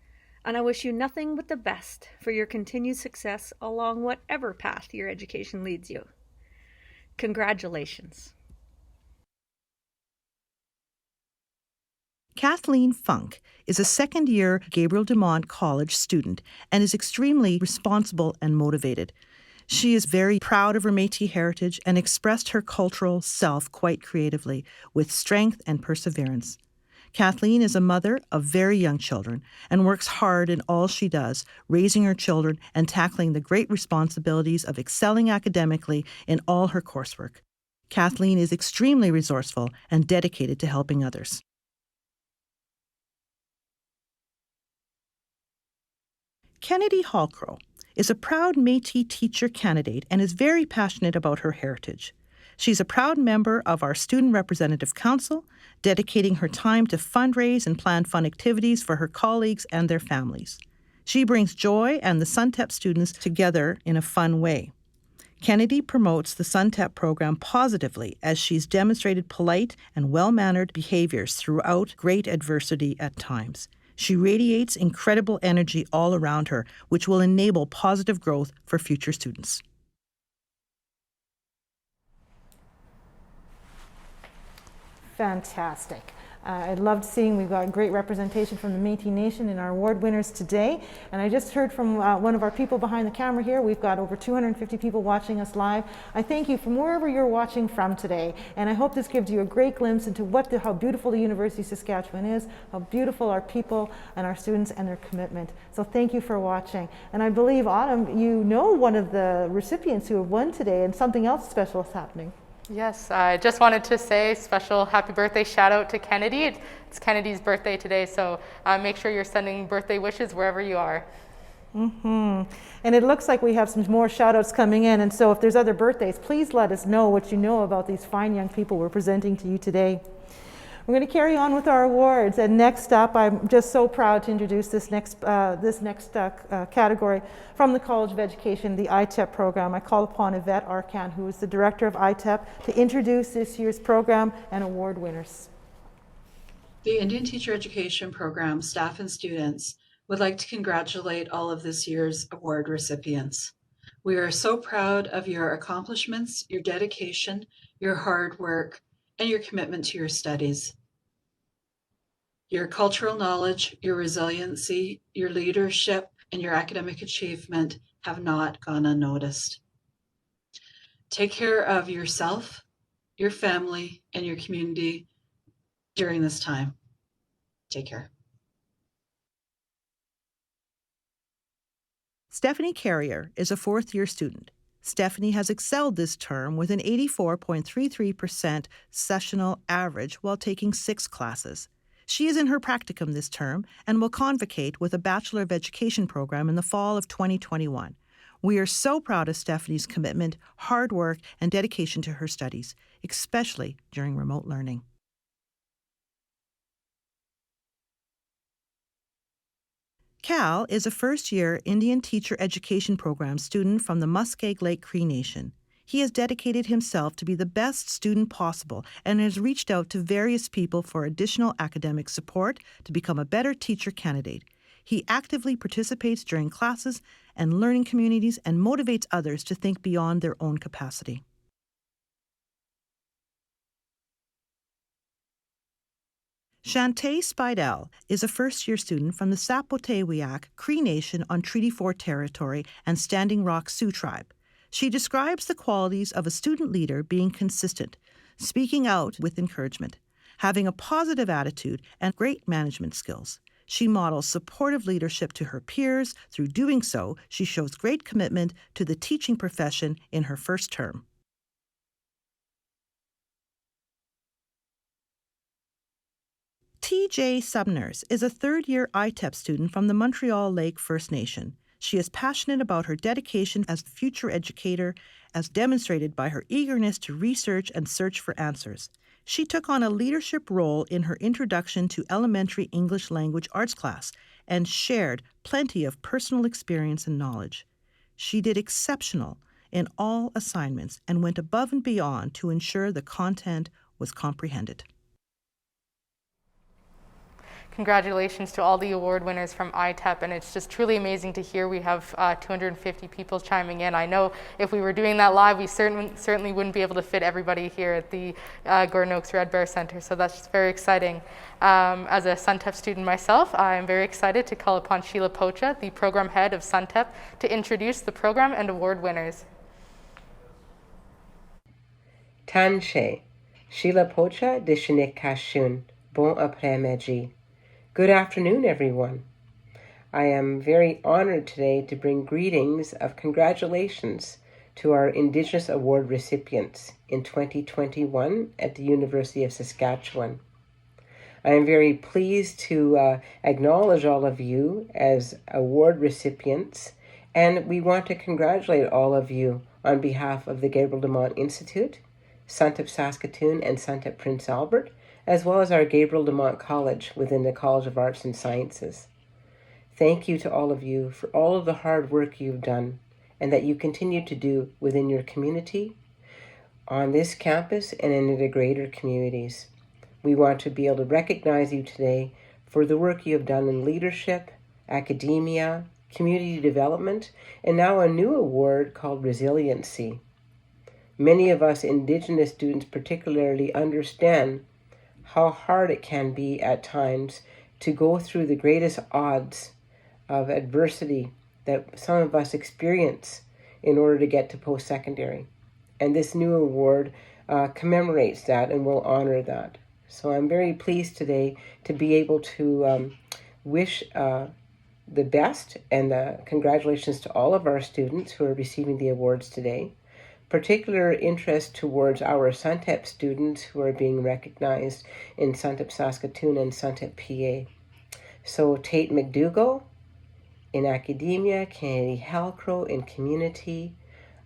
and I wish you nothing but the best for your continued success along whatever path your education leads you. Congratulations. Kathleen Funk is a second-year Gabriel Dumont College student and is extremely responsible and motivated. She is very proud of her Métis heritage and expressed her cultural self quite creatively, with strength and perseverance. Kathleen is a mother of very young children and works hard in all she does, raising her children and tackling the great responsibilities of excelling academically in all her coursework. Kathleen is extremely resourceful and dedicated to helping others. Kennedy Hallcrow is a proud Métis teacher candidate and is very passionate about her heritage. She's a proud member of our Student Representative Council, dedicating her time to fundraise and plan fun activities for her colleagues and their families. She brings joy and the SUNTEP students together in a fun way. Kennedy promotes the SUNTEP program positively as she's demonstrated polite and well-mannered behaviors throughout great adversity at times. She radiates incredible energy all around her, which will enable positive growth for future students. Fantastic. I loved seeing we've got great representation from the Métis Nation in our award winners today. And I just heard from one of our people behind the camera here. We've got over 250 people watching us live. I thank you from wherever you're watching from today. And I hope this gives you a great glimpse into how beautiful the University of Saskatchewan is, how beautiful our people and our students and their commitment. So thank you for watching. And I believe, Autumn, you know one of the recipients who have won today, and something else special is happening. Yes, I just wanted to say special happy birthday shout out to Kennedy. It's Kennedy's birthday today, so make sure you're sending birthday wishes wherever you are. And it looks like we have some more shout outs coming in, and so if there's other birthdays, please let us know what you know about these fine young people we're presenting to you today. We're going to carry on with our awards, and next up, I'm just so proud to introduce this next category from the College of Education, the ITEP program. I call upon Yvette Arcan, who is the director of ITEP, to introduce this year's program and award winners. The Indian Teacher Education Program staff and students would like to congratulate all of this year's award recipients. We are so proud of your accomplishments, your dedication, your hard work, and your commitment to your studies. Your cultural knowledge, your resiliency, your leadership, and your academic achievement have not gone unnoticed. Take care of yourself, your family, and your community during this time. Take care. Stephanie Carrier is a fourth-year student. Stephanie has excelled this term with an 84.33% sessional average while taking 6 classes. She is in her practicum this term and will convocate with a Bachelor of Education program in the fall of 2021. We are so proud of Stephanie's commitment, hard work, and dedication to her studies, especially during remote learning. Cal is a first-year Indian Teacher Education Program student from the Muskeg Lake Cree Nation. He has dedicated himself to be the best student possible and has reached out to various people for additional academic support to become a better teacher candidate. He actively participates during classes and learning communities and motivates others to think beyond their own capacity. Shantae Spidell is a first-year student from the Sapotewiak Cree Nation on Treaty 4 territory and Standing Rock Sioux Tribe. She describes the qualities of a student leader being consistent, speaking out with encouragement, having a positive attitude, and great management skills. She models supportive leadership to her peers. Through doing so, she shows great commitment to the teaching profession in her first term. T.J. Subners is a third-year ITEP student from the Montreal Lake First Nation. She is passionate about her dedication as a future educator, as demonstrated by her eagerness to research and search for answers. She took on a leadership role in her Introduction to Elementary English Language Arts class and shared plenty of personal experience and knowledge. She did exceptional in all assignments and went above and beyond to ensure the content was comprehended. Congratulations to all the award winners from ITEP, and it's just truly amazing to hear we have 250 people chiming in. I know if we were doing that live, we certainly wouldn't be able to fit everybody here at the Gordon Oaks Red Bear Center, so that's just very exciting. As a SUNTEP student myself, I'm very excited to call upon Sheila Pocha, the program head of SUNTEP, to introduce the program and award winners. Tanshe, Sheila Pocha de Shinik Kashun, Bon après-midi. Good afternoon, everyone. I am very honored today to bring greetings of congratulations to our Indigenous Award recipients in 2021 at the University of Saskatchewan. I am very pleased to acknowledge all of you as award recipients, and we want to congratulate all of you on behalf of the Gabriel de Mont Institute, Suntip Saskatoon, and Suntip Prince Albert, as well as our Gabriel de Mont College within the College of Arts and Sciences. Thank you to all of you for all of the hard work you've done and that you continue to do within your community, on this campus, and in the greater communities. We want to be able to recognize you today for the work you have done in leadership, academia, community development, and now a new award called resiliency. Many of us Indigenous students particularly understand how hard it can be at times to go through the greatest odds of adversity that some of us experience in order to get to post-secondary. And this new award commemorates that and will honor that. So I'm very pleased today to be able to wish the best and congratulations to all of our students who are receiving the awards today. Particular interest towards our Suntip students who are being recognized in Suntip Saskatoon and Suntip PA. So Tate McDougall in academia, Kennedy Halcrow in community,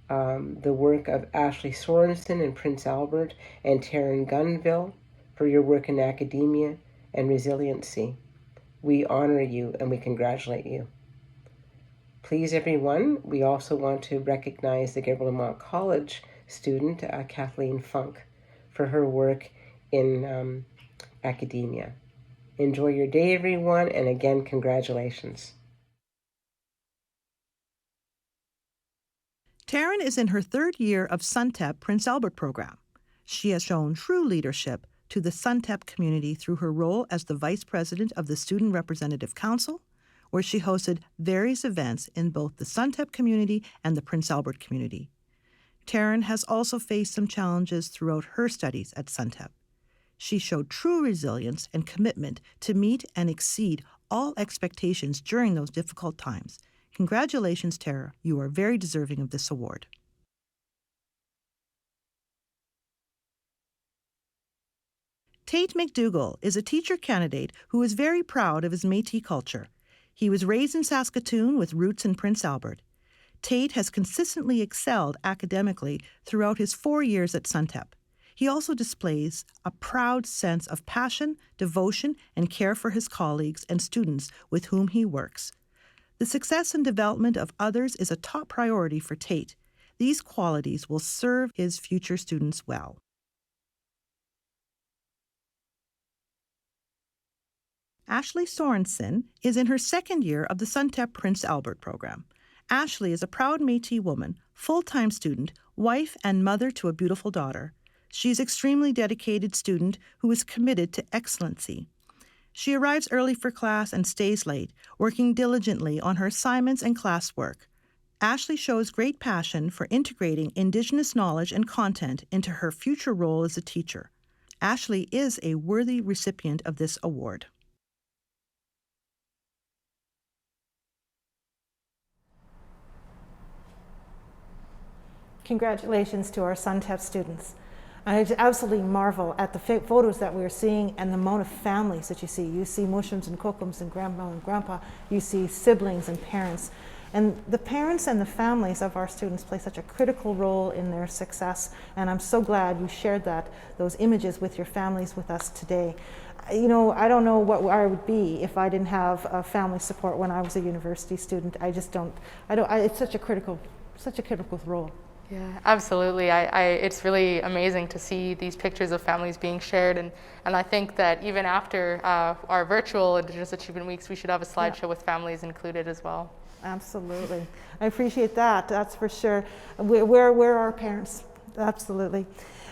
the work of Ashley Sorensen in Prince Albert, and Taryn Gunville for your work in academia and resiliency. We honor you and we congratulate you. Please, everyone, we also want to recognize the Gabriel de Mont College student, Kathleen Funk, for her work in academia. Enjoy your day, everyone, and again, congratulations. Taryn is in her third year of Suntip Prince Albert program. She has shown true leadership to the Suntip community through her role as the Vice President of the Student Representative Council, where she hosted various events in both the Suntip community and the Prince Albert community. Taryn has also faced some challenges throughout her studies at Suntip. She showed true resilience and commitment to meet and exceed all expectations during those difficult times. Congratulations, Tara. You are very deserving of this award. Tate McDougall is a teacher candidate who is very proud of his Métis culture. He was raised in Saskatoon with roots in Prince Albert. Tate has consistently excelled academically throughout his 4 years at Suntip. He also displays a proud sense of passion, devotion, and care for his colleagues and students with whom he works. The success and development of others is a top priority for Tate. These qualities will serve his future students well. Ashley Sorensen is in her second year of the Suntip Prince Albert program. Ashley is a proud Métis woman, full-time student, wife, and mother to a beautiful daughter. She is an extremely dedicated student who is committed to excellency. She arrives early for class and stays late, working diligently on her assignments and classwork. Ashley shows great passion for integrating Indigenous knowledge and content into her future role as a teacher. Ashley is a worthy recipient of this award. Congratulations to our Suntip students. I just absolutely marvel at the photos that we're seeing and the amount of families that you see. You see Mushums and Kokums and Grandma and Grandpa. You see siblings and parents. And the parents and the families of our students play such a critical role in their success. And I'm so glad you shared those images with your families with us today. You know, I don't know what I would be if I didn't have family support when I was a university student. It's such a critical role. Yeah, absolutely. It's really amazing to see these pictures of families being shared, and I think that even after our virtual Indigenous Achievement Weeks, we should have a slideshow with families included as well. Absolutely. I appreciate that, that's for sure. Where are our parents? Absolutely.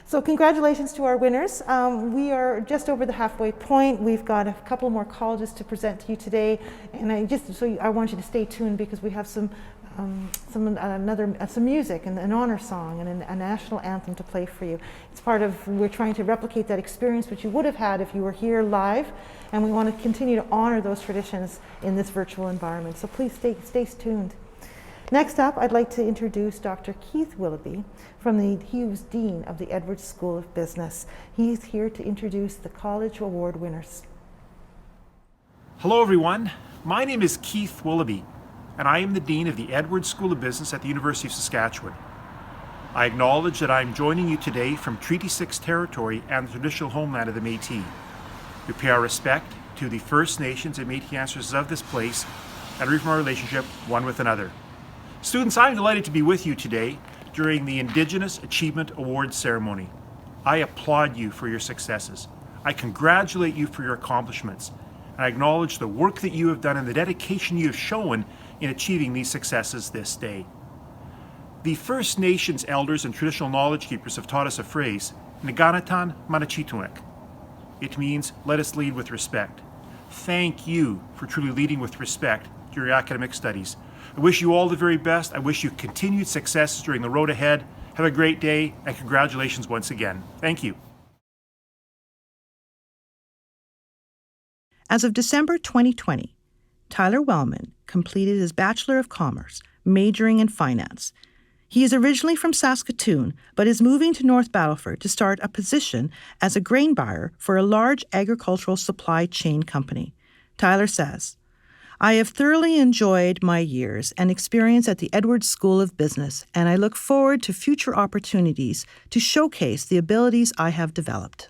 So congratulations to our winners. We are just over the halfway point. We've got a couple more colleges to present to you today, and I want you to stay tuned because we have some some music and an honor song and a national anthem to play for you. It's part of, we're trying to replicate that experience which you would have had if you were here live, and we want to continue to honor those traditions in this virtual environment. So please stay tuned. Next up, I'd like to introduce Dr. Keith Willoughby he was Dean of the Edwards School of Business. He's here to introduce the College Award winners. Hello everyone, my name is Keith Willoughby, and I am the Dean of the Edwards School of Business at the University of Saskatchewan. I acknowledge that I am joining you today from Treaty 6 territory and the traditional homeland of the Métis. We pay our respect to the First Nations and Métis ancestors of this place and reaffirm our relationship one with another. Students, I am delighted to be with you today during the Indigenous Achievement Awards ceremony. I applaud you for your successes. I congratulate you for your accomplishments. And I acknowledge the work that you have done and the dedication you have shown in achieving these successes this day. The First Nations elders and traditional knowledge keepers have taught us a phrase, Naganatan Manachitunek. It means, let us lead with respect. Thank you for truly leading with respect during your academic studies. I wish you all the very best. I wish you continued success during the road ahead. Have a great day, and congratulations once again. Thank you. As of December 2020, Tyler Wellman completed his Bachelor of Commerce, majoring in finance. He is originally from Saskatoon, but is moving to North Battleford to start a position as a grain buyer for a large agricultural supply chain company. Tyler says, I have thoroughly enjoyed my years and experience at the Edwards School of Business, and I look forward to future opportunities to showcase the abilities I have developed.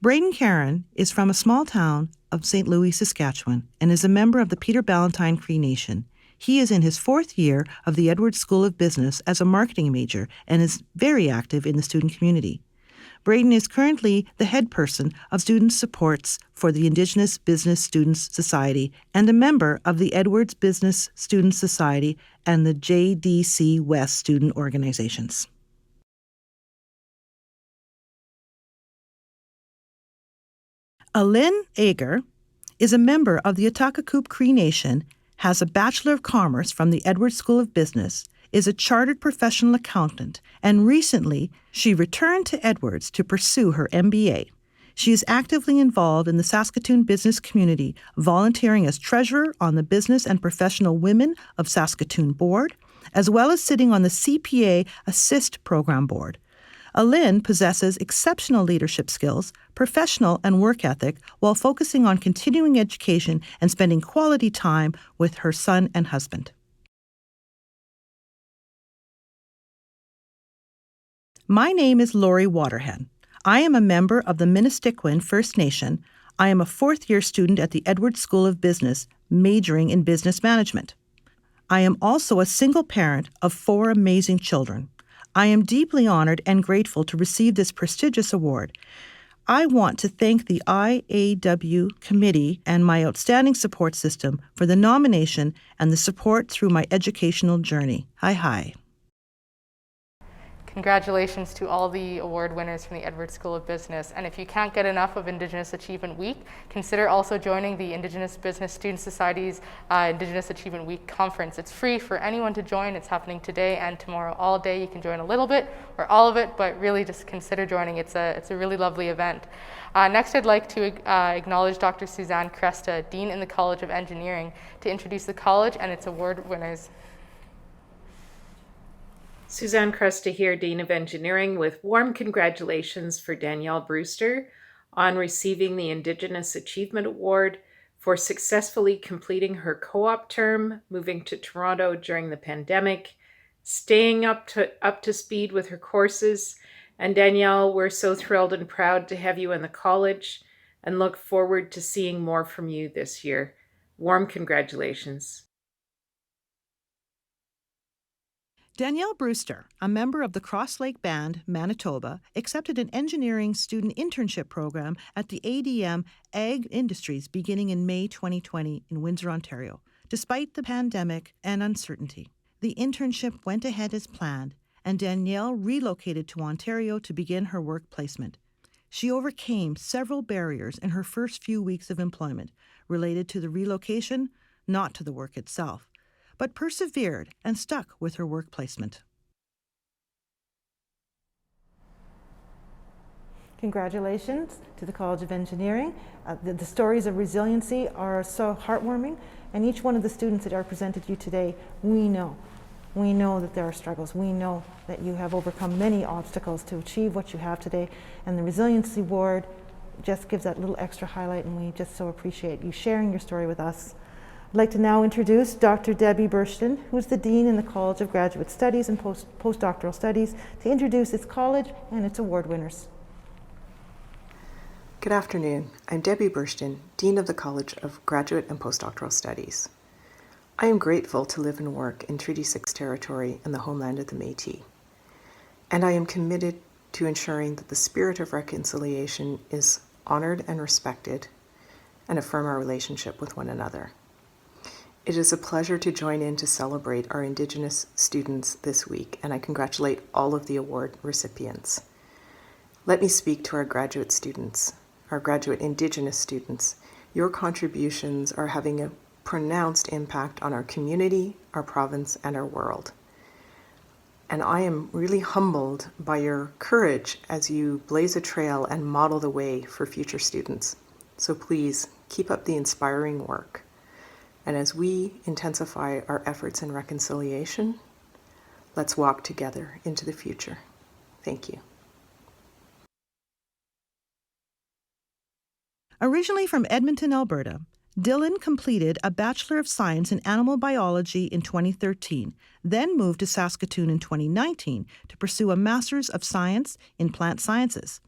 Braden Caron is from a small town of St. Louis, Saskatchewan, and is a member of the Peter Ballantyne Cree Nation. He is in his 4th year of the Edwards School of Business as a marketing major and is very active in the student community. Braden is currently the head person of student supports for the Indigenous Business Students Society and a member of the Edwards Business Students Society and the JDC West student organizations. Alin Ager is a member of the Ahtahkakoop Cree Nation, has a Bachelor of Commerce from the Edwards School of Business, is a chartered professional accountant, and recently she returned to Edwards to pursue her MBA. She is actively involved in the Saskatoon business community, volunteering as treasurer on the Business and Professional Women of Saskatoon board, as well as sitting on the CPA Assist program board. Alin possesses exceptional leadership skills, professional and work ethic, while focusing on continuing education and spending quality time with her son and husband. My name is Lori Waterhen. I am a member of the Minnestickwin First Nation. I am a 4th-year student at the Edwards School of Business, majoring in business management. I am also a single parent of 4 amazing children. I am deeply honored and grateful to receive this prestigious award. I want to thank the IAW committee and my outstanding support system for the nomination and the support through my educational journey. Hi. Congratulations to all the award winners from the Edwards School of Business. And if you can't get enough of Indigenous Achievement Week, consider also joining the Indigenous Business Student Society's Indigenous Achievement Week conference. It's free for anyone to join. It's happening today and tomorrow all day. You can join a little bit or all of it, but really just consider joining. It's a really lovely event. Next, I'd like to acknowledge Dr. Suzanne Cresta, Dean in the College of Engineering, to introduce the college and its award winners. Suzanne Cresta here, Dean of Engineering, with warm congratulations for Danielle Brewster on receiving the Indigenous Achievement Award for successfully completing her co-op term, moving to Toronto during the pandemic, staying up to speed with her courses. And Danielle, we're so thrilled and proud to have you in the college and look forward to seeing more from you this year. Warm congratulations. Danielle Brewster, a member of the Cross Lake Band, Manitoba, accepted an engineering student internship program at the ADM Ag Industries beginning in May 2020 in Windsor, Ontario. Despite the pandemic and uncertainty, the internship went ahead as planned, and Danielle relocated to Ontario to begin her work placement. She overcame several barriers in her first few weeks of employment related to the relocation, not to the work itself, but persevered and stuck with her work placement. Congratulations to the College of Engineering. The stories of resiliency are so heartwarming, and each one of the students that are presented to you today, we know that there are struggles. We know that you have overcome many obstacles to achieve what you have today, and the Resiliency Award just gives that little extra highlight, and we just so appreciate you sharing your story with us. I'd like to now introduce Dr. Debbie Burston, who's the Dean in the College of Graduate Studies and Postdoctoral Studies, to introduce its college and its award winners. Good afternoon. I'm Debbie Burston, Dean of the College of Graduate and Postdoctoral Studies. I am grateful to live and work in Treaty 6 territory and the homeland of the Métis, and I am committed to ensuring that the spirit of reconciliation is honored and respected and affirm our relationship with one another. It is a pleasure to join in to celebrate our Indigenous students this week, and I congratulate all of the award recipients. Let me speak to our graduate students, our graduate Indigenous students. Your contributions are having a pronounced impact on our community, our province, and our world. And I am really humbled by your courage as you blaze a trail and model the way for future students. So please keep up the inspiring work. And as we intensify our efforts in reconciliation, let's walk together into the future. Thank you. Originally from Edmonton, Alberta, Dylan completed a Bachelor of Science in Animal Biology in 2013, then moved to Saskatoon in 2019 to pursue a Master's of Science in Plant Sciences.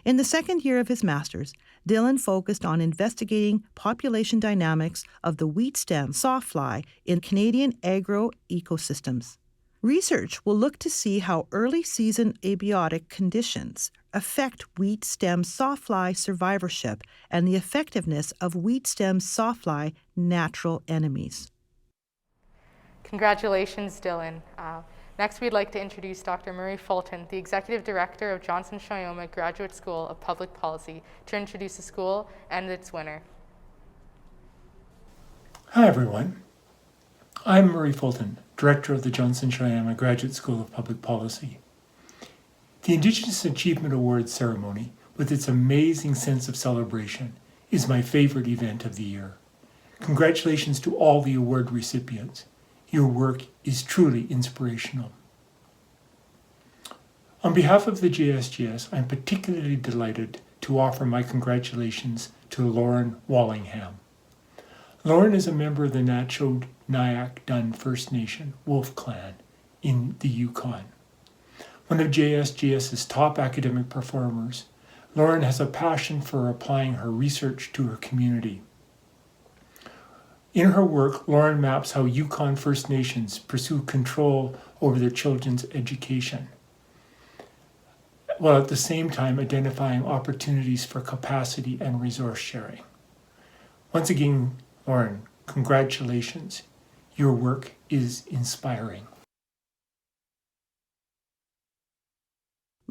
In the second year of his master's, Dylan focused on investigating population dynamics of the wheat stem sawfly in Canadian agro-ecosystems. Research will look to see how early season abiotic conditions affect wheat stem sawfly survivorship and the effectiveness of wheat stem sawfly natural enemies. Congratulations, Dylan. Next, we'd like to introduce Dr. Murray Fulton, the Executive Director of Johnson Shioma Graduate School of Public Policy, to introduce the school and its winner. Hi, everyone. I'm Murray Fulton, Director of the Johnson Shioma Graduate School of Public Policy. The Indigenous Achievement Awards ceremony, with its amazing sense of celebration, is my favorite event of the year. Congratulations to all the award recipients. Your work is truly inspirational. On behalf of the JSGS, I'm particularly delighted to offer my congratulations to Lauren Wallingham. Lauren is a member of the Ahtahkakoop First Nation Wolf Clan in the Yukon. One of JSGS's top academic performers, Lauren has a passion for applying her research to her community. In her work, Lauren maps how Yukon First Nations pursue control over their children's education, while at the same time identifying opportunities for capacity and resource sharing. Once again, Lauren, congratulations. Your work is inspiring.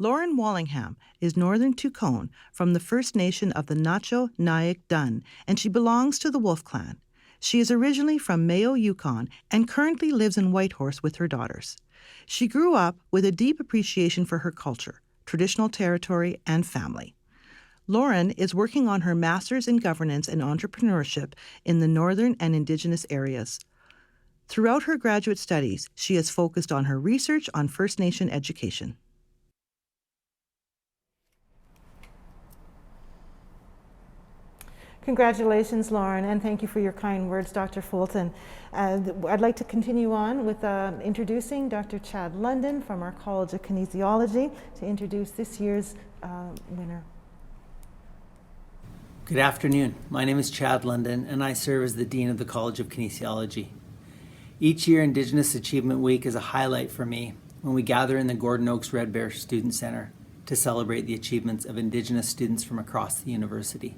Lauren Wallingham is Northern Tukone from the First Nation of the Nacho-Nyaik-Dun, and she belongs to the Wolf Clan. She is originally from Mayo, Yukon, and currently lives in Whitehorse with her daughters. She grew up with a deep appreciation for her culture, traditional territory, and family. Lauren is working on her Master's in Governance and Entrepreneurship in the Northern and Indigenous areas. Throughout her graduate studies, she has focused on her research on First Nation education. Congratulations, Lauren, and thank you for your kind words, Dr. Fulton. I'd like to continue on with introducing Dr. Chad London from our College of Kinesiology to introduce this year's winner. Good afternoon. My name is Chad London, and I serve as the Dean of the College of Kinesiology. Each year, Indigenous Achievement Week is a highlight for me when we gather in the Gordon Oaks Red Bear Student Center to celebrate the achievements of Indigenous students from across the university.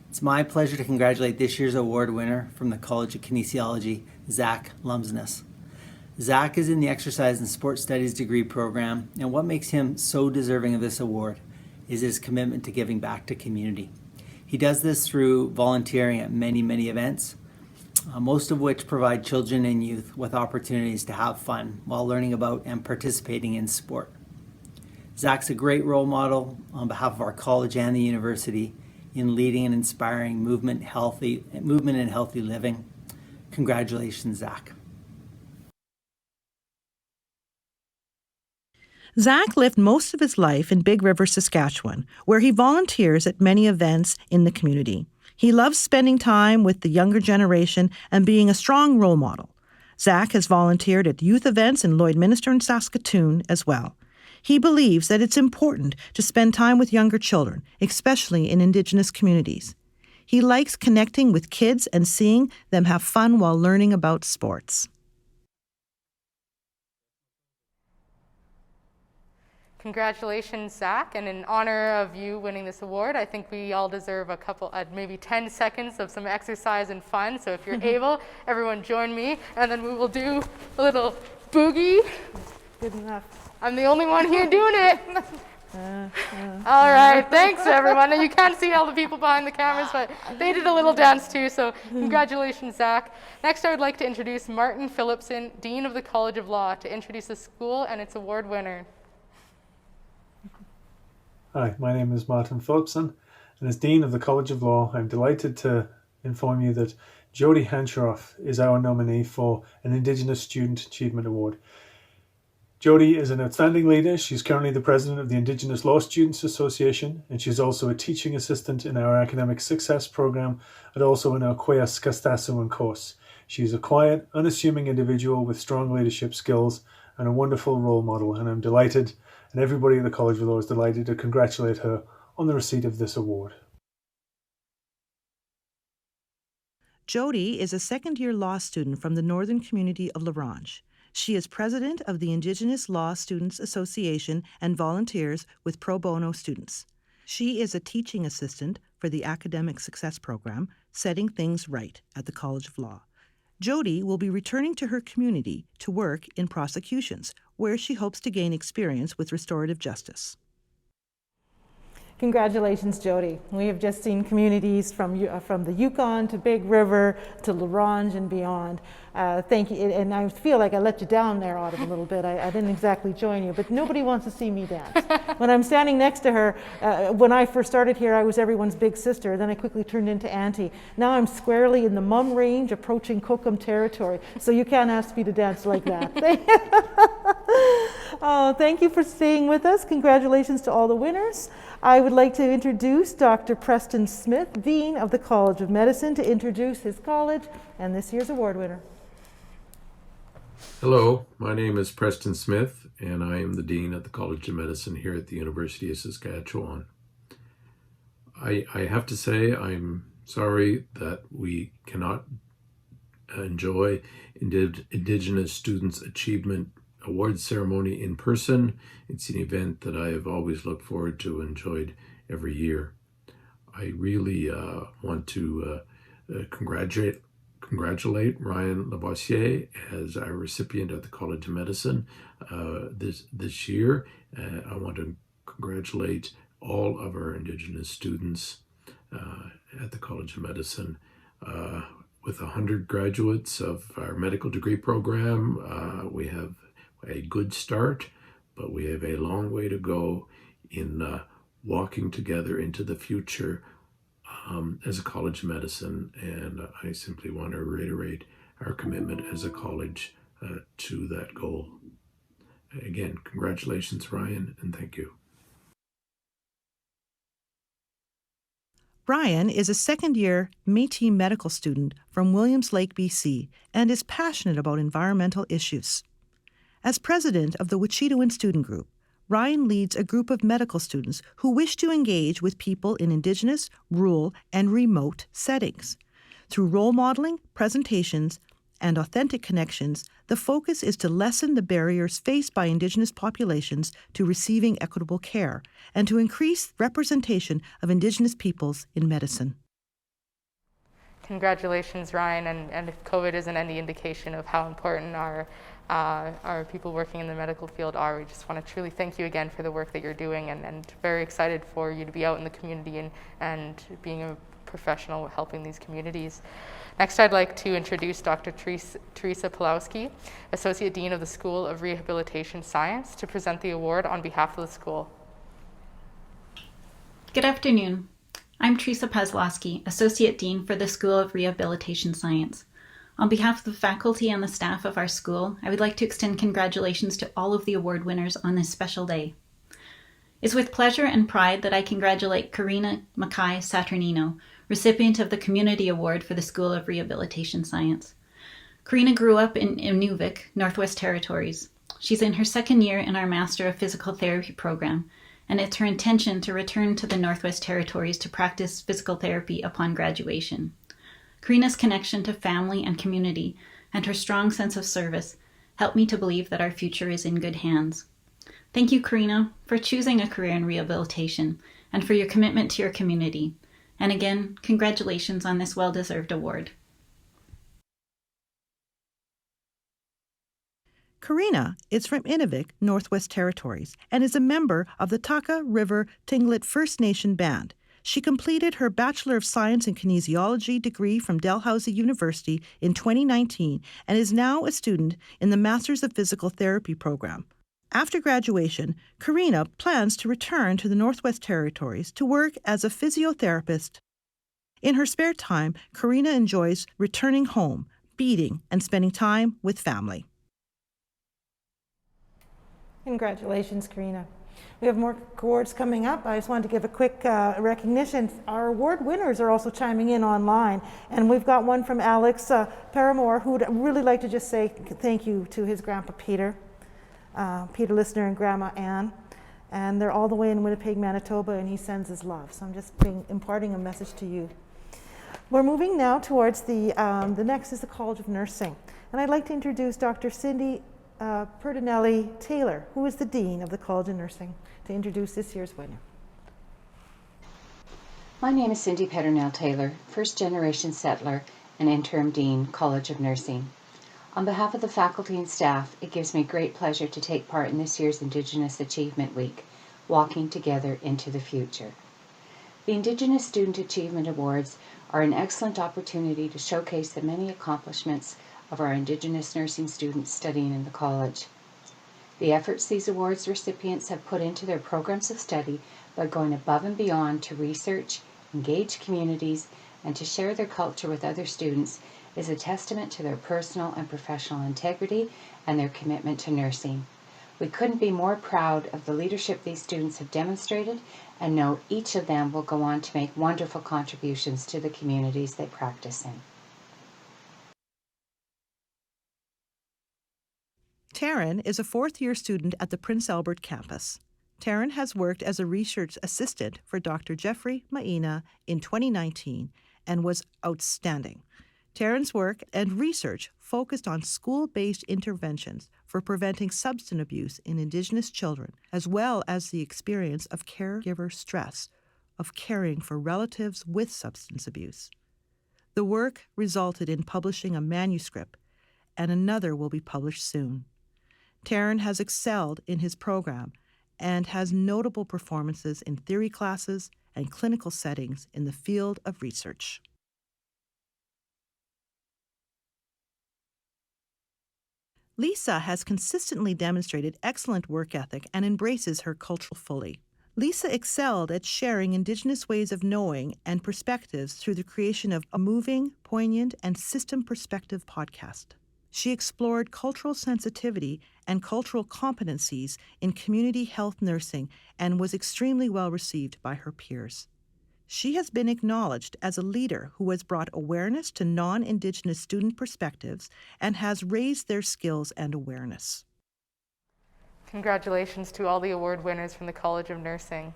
It's my pleasure to congratulate this year's award winner from the College of Kinesiology, Zach Lumsness. Zach is in the Exercise and Sports Studies degree program, and what makes him so deserving of this award is his commitment to giving back to community. He does this through volunteering at many events, most of which provide children and youth with opportunities to have fun while learning about and participating in sport. Zach's a great role model on behalf of our college and the university in leading and inspiring movement and healthy living. Congratulations, Zach. Zach lived most of his life in Big River, Saskatchewan, where he volunteers at many events in the community. He loves spending time with the younger generation and being a strong role model. Zach has volunteered at youth events in Lloydminster and Saskatoon as well. He believes that it's important to spend time with younger children, especially in Indigenous communities. He likes connecting with kids and seeing them have fun while learning about sports. Congratulations, Zach, and in honor of you winning this award, I think we all deserve a couple, maybe 10 seconds of some exercise and fun. So if you're able, everyone join me, and then we will do a little boogie. Good enough. I'm the only one here doing it. All right, thanks everyone. And you can't see all the people behind the cameras, but they did a little dance too, so congratulations, Zach. Next, I would like to introduce Martin Phillipson, Dean of the College of Law, to introduce the school and its award winner. Hi, my name is Martin Phillipson, and as Dean of the College of Law, I'm delighted to inform you that Jody Hansharoff is our nominee for an Indigenous Student Achievement Award. Jody is an outstanding leader. She's currently the president of the Indigenous Law Students Association, and she's also a teaching assistant in our academic success program and also in our Kweyas Kastasuan course. She's a quiet, unassuming individual with strong leadership skills and a wonderful role model, and I'm delighted, and everybody at the College of Law is delighted to congratulate her on the receipt of this award. Jody is a second-year law student from the northern community of La Ronge. She is president of the Indigenous Law Students Association and volunteers with pro bono students. She is a teaching assistant for the Academic Success Program, Setting Things Right at the College of Law. Jody will be returning to her community to work in prosecutions, where she hopes to gain experience with restorative justice. Congratulations, Jody. We have just seen communities from the Yukon to Big River to La Ronge and beyond. Thank you, and I feel like I let you down there, Autumn, a little bit. I didn't exactly join you, but nobody wants to see me dance. When I'm standing next to her, when I first started here, I was everyone's big sister. Then I quickly turned into auntie. Now I'm squarely in the mum range, approaching Kokum territory. So you can't ask me to dance like that. Oh, thank you for staying with us. Congratulations to all the winners. I would like to introduce Dr. Preston Smith, Dean of the College of Medicine, to introduce his college and this year's award winner. Hello, my name is Preston Smith, and I am the Dean at the College of Medicine here at the University of Saskatchewan. I have to say I'm sorry that we cannot enjoy Indigenous Students Achievement Award ceremony in person. It's an event that I have always looked forward to and enjoyed every year. I really want to congratulate Ryan Lavoisier as our recipient at the College of Medicine this year. I want to congratulate all of our Indigenous students at the College of Medicine. With 100 graduates of our medical degree program, we have a good start, but we have a long way to go in walking together into the future as a College of Medicine, and I simply want to reiterate our commitment as a college to that goal. Again, congratulations, Ryan, and thank you. Brian is a second-year Métis medical student from Williams Lake, BC, and is passionate about environmental issues. As president of the Wichita Student Group, Ryan leads a group of medical students who wish to engage with people in Indigenous, rural, and remote settings. Through role modeling, presentations, and authentic connections, the focus is to lessen the barriers faced by Indigenous populations to receiving equitable care and to increase representation of Indigenous peoples in medicine. Congratulations, Ryan, and if COVID isn't any indication of how important our people working in the medical field are, we just want to truly thank you again for the work that you're doing, and very excited for you to be out in the community and being a professional helping these communities. Next, I'd like to introduce Dr. Teresa Pulowski, Associate Dean of the School of Rehabilitation Science, to present the award on behalf of the school. Good afternoon. I'm Teresa Pazlowski, Associate Dean for the School of Rehabilitation Science. On behalf of the faculty and the staff of our school, I would like to extend congratulations to all of the award winners on this special day. It's with pleasure and pride that I congratulate Karina Mackay Saturnino, recipient of the Community Award for the School of Rehabilitation Science. Karina grew up in Inuvik, Northwest Territories. She's in her second year in our Master of Physical Therapy program, and it's her intention to return to the Northwest Territories to practice physical therapy upon graduation. Karina's connection to family and community and her strong sense of service help me to believe that our future is in good hands. Thank you, Karina, for choosing a career in rehabilitation and for your commitment to your community. And again, congratulations on this well-deserved award. Karina is from Inuvik, Northwest Territories, and is a member of the Taka River Tlingit First Nation Band. She completed her Bachelor of Science in Kinesiology degree from Dalhousie University in 2019 and is now a student in the Masters of Physical Therapy program. After graduation, Karina plans to return to the Northwest Territories to work as a physiotherapist. In her spare time, Karina enjoys returning home, beading, and spending time with family. Congratulations, Karina. We have more awards coming up. I just wanted to give a quick recognition. Our award winners are also chiming in online, and we've got one from Alex Paramore, who would really like to just say thank you to his grandpa Peter, Peter Listener and Grandma Ann, and they're all the way in Winnipeg, Manitoba, and he sends his love. So I'm just imparting a message to you. We're moving now towards the next is the College of Nursing, and I'd like to introduce Dr. Cindy Perdinelli Taylor, who is the Dean of the College of Nursing, to introduce this year's winner. My name is Cindy Perdinelli Taylor, first generation settler and interim Dean, College of Nursing. On behalf of the faculty and staff, it gives me great pleasure to take part in this year's Indigenous Achievement Week, Walking Together into the Future. The Indigenous Student Achievement Awards are an excellent opportunity to showcase the many accomplishments of our Indigenous nursing students studying in the college. The efforts these awards recipients have put into their programs of study by going above and beyond to research, engage communities, and to share their culture with other students is a testament to their personal and professional integrity and their commitment to nursing. We couldn't be more proud of the leadership these students have demonstrated and know each of them will go on to make wonderful contributions to the communities they practice in. Taryn is a fourth-year student at the Prince Albert campus. Taryn has worked as a research assistant for Dr. Jeffrey Maina in 2019 and was outstanding. Taryn's work and research focused on school-based interventions for preventing substance abuse in Indigenous children, as well as the experience of caregiver stress of caring for relatives with substance abuse. The work resulted in publishing a manuscript, and another will be published soon. Taryn has excelled in his program and has notable performances in theory classes and clinical settings in the field of research. Lisa has consistently demonstrated excellent work ethic and embraces her culture fully. Lisa excelled at sharing Indigenous ways of knowing and perspectives through the creation of a moving, poignant, and system perspective podcast. She explored cultural sensitivity and cultural competencies in community health nursing and was extremely well received by her peers. She has been acknowledged as a leader who has brought awareness to non-Indigenous student perspectives and has raised their skills and awareness. Congratulations to all the award winners from the College of Nursing.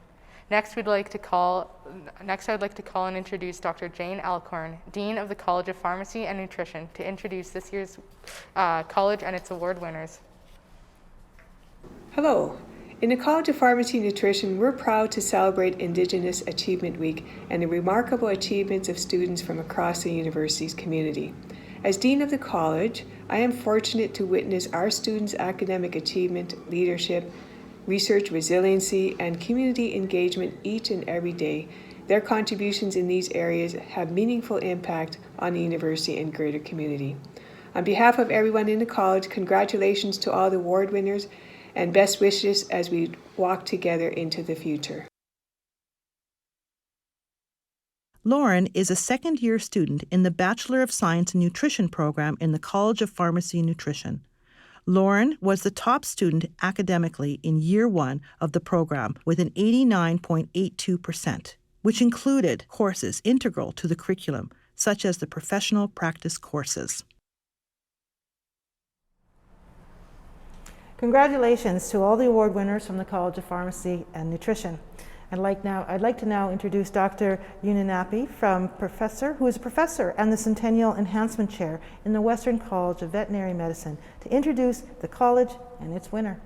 Next, I'd like to call and introduce Dr. Jane Alcorn, Dean of the College of Pharmacy and Nutrition, to introduce this year's college and its award winners. Hello, In the College of Pharmacy and Nutrition, we're proud to celebrate Indigenous Achievement Week and the remarkable achievements of students from across the university's community. As Dean of the College, I am fortunate to witness our students' academic achievement, leadership, research resiliency, and community engagement each and every day. Their contributions in these areas have meaningful impact on the university and greater community. On behalf of everyone in the college, congratulations to all the award winners and best wishes as we walk together into the future. Lauren is a second-year student in the Bachelor of Science in Nutrition program in the College of Pharmacy and Nutrition. Lauren was the top student academically in year one of the program with an 89.82%, which included courses integral to the curriculum, such as the professional practice courses. Congratulations to all the award winners from the College of Pharmacy and Nutrition. I'd like to now introduce Dr. Uninapi, who is a professor and the Centennial Enhancement Chair in the Western College of Veterinary Medicine, to introduce the college and its winner.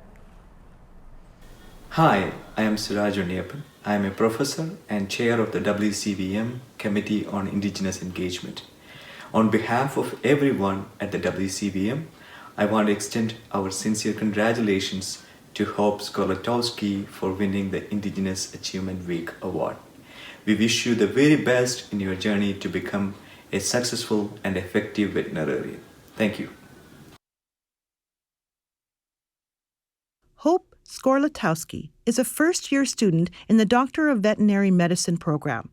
Hi, I am Sturgeon. I am a professor and chair of the WCVM Committee on Indigenous Engagement. On behalf of everyone at the WCVM, I want to extend our sincere congratulations to Hope Skolatowski for winning the Indigenous Achievement Week Award. We wish you the very best in your journey to become a successful and effective veterinarian. Thank you. Hope Skolatowski is a first-year student in the Doctor of Veterinary Medicine program.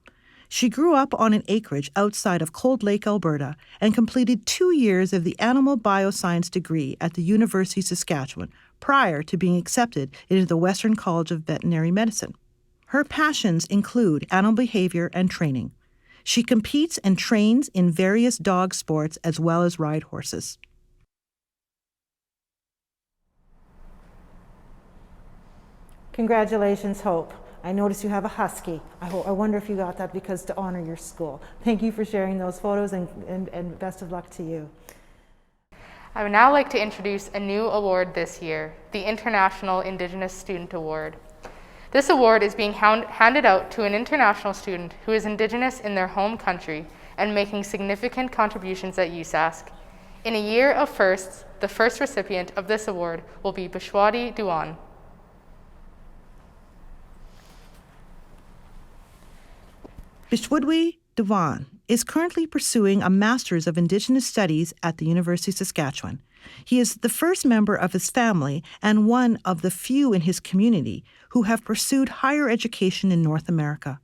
She grew up on an acreage outside of Cold Lake, Alberta, and completed 2 years of the Animal Bioscience degree at the University of Saskatchewan prior to being accepted into the Western College of Veterinary Medicine. Her passions include animal behavior and training. She competes and trains in various dog sports as well as ride horses. Congratulations, Hope. I notice you have a husky. I wonder if you got that because to honor your school. Thank you for sharing those photos and best of luck to you. I would now like to introduce a new award this year, the International Indigenous Student Award. This award is being handed out to an international student who is Indigenous in their home country and making significant contributions at USask. In a year of firsts, the first recipient of this award will be Bishwadi Duan. Bishwadwi Dewan is currently pursuing a Master's of Indigenous Studies at the University of Saskatchewan. He is the first member of his family and one of the few in his community who have pursued higher education in North America.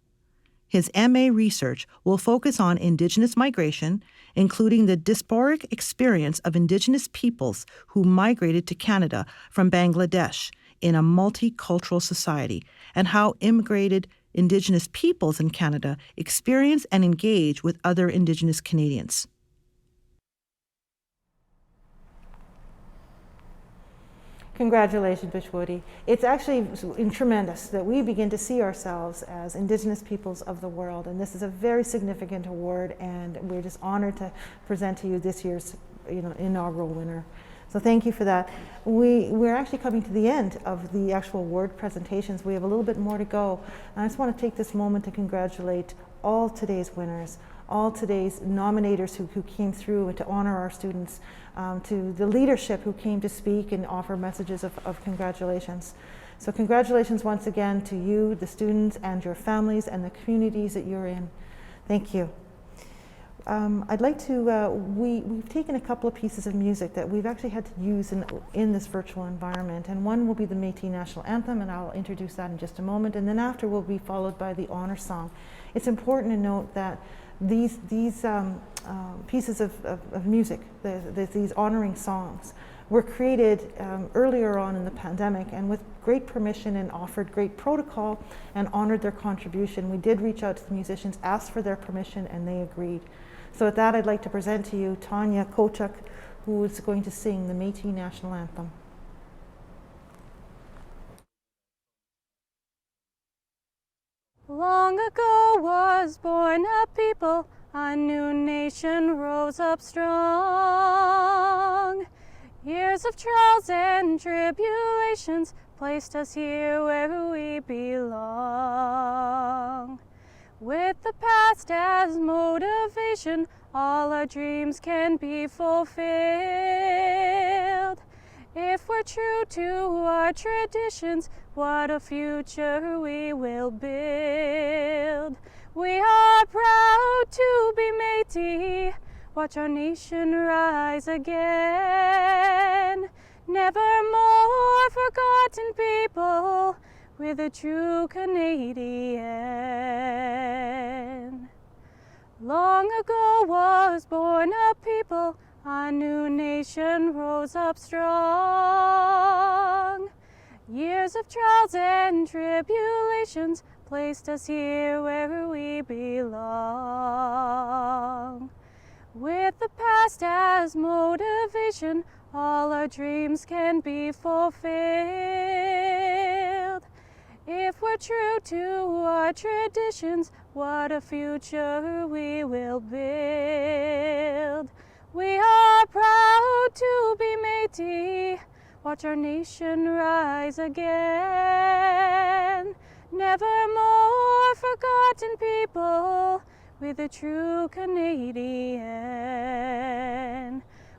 His MA research will focus on Indigenous migration, including the diasporic experience of Indigenous peoples who migrated to Canada from Bangladesh in a multicultural society, and how immigrated Indigenous peoples in Canada experience and engage with other Indigenous Canadians. Congratulations, Bishwadi. It's actually tremendous that we begin to see ourselves as Indigenous peoples of the world, and this is a very significant award, and we're just honored to present to you this year's inaugural winner. So thank you for that. We're actually coming to the end of the actual award presentations. We have a little bit more to go. And I just want to take this moment to congratulate all today's winners, all today's nominators who came through and to honor our students, to the leadership who came to speak and offer messages of congratulations. So congratulations once again to you, the students, and your families and the communities that you're in. Thank you. I'd like to, we've taken a couple of pieces of music that we've actually had to use in this virtual environment, and one will be the Métis National Anthem, and I'll introduce that in just a moment, and then after will be followed by the honor song. It's important to note that these pieces of music, these honoring songs, were created earlier on in the pandemic and with great permission and offered great protocol and honored their contribution. We did reach out to the musicians, asked for their permission, and they agreed. So with that, I'd like to present to you Tanya Kochuk, who is going to sing the Métis National Anthem. Long ago was born a people, a new nation rose up strong. Years Years of trials and tribulations placed us here where we belong. With the past as motivation, all our dreams can be fulfilled. If we're true to our traditions, what a future we will build. We are proud to be Métis, watch our nation rise again. Never more forgotten people, we're the true Canadian. Long ago was born a people, a new nation rose up strong. Years of trials and tribulations placed us here where we belong. With the past as motivation, all our dreams can be fulfilled. If we're true to our traditions, what a future we will build. We are proud to be Métis, watch our nation rise again. Never more forgotten people, we're the true Canadian.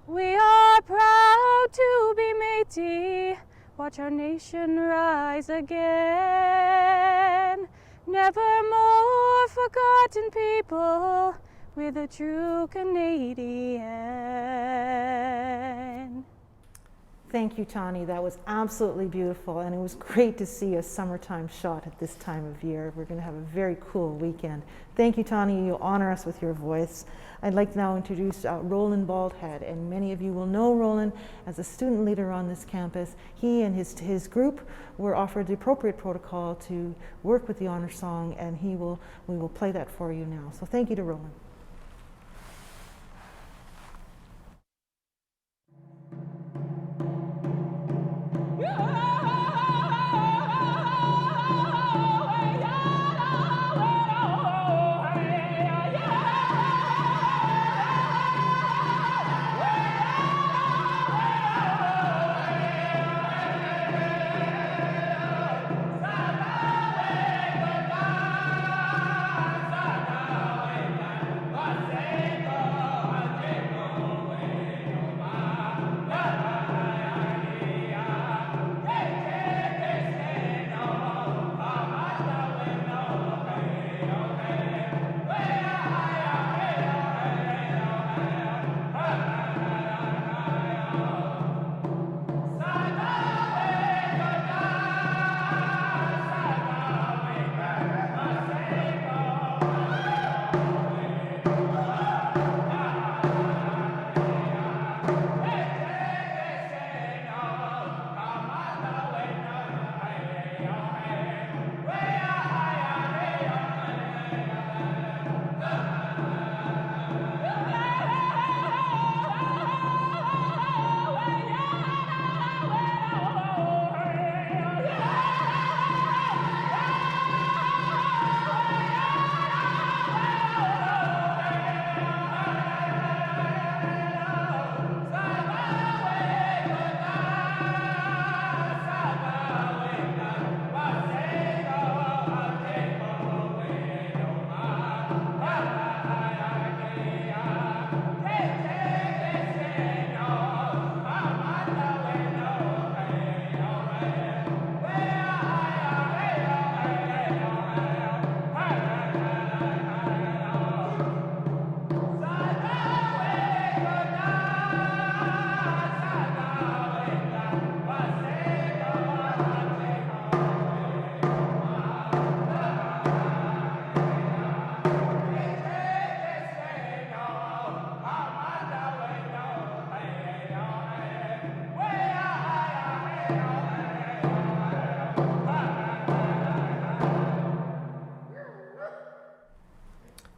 We are proud to be Métis, watch our nation rise again. Never more forgotten people, we're the true Canadian. Thank you, Tani. That was absolutely beautiful, and it was great to see a summertime shot at this time of year. We're going to have a very cool weekend. Thank you, Tani. You honor us with your voice. I'd like to now introduce Roland Baldhead, and many of you will know Roland as a student leader on this campus. He and his group were offered the appropriate protocol to work with the honor song, and we will play that for you now. So thank you to Roland.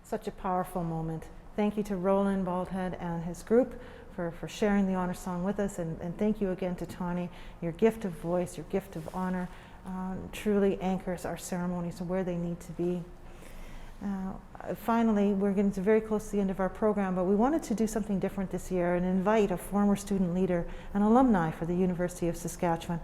Such a powerful moment. Thank you to Roland Baldhead and his group for sharing the honor song with us, and thank you again to Tani. Your gift of voice, your gift of honor truly anchors our ceremonies where they need to be. Finally, we're getting very close to the end of our program, but we wanted to do something different this year and invite a former student leader and alumni for the University of Saskatchewan.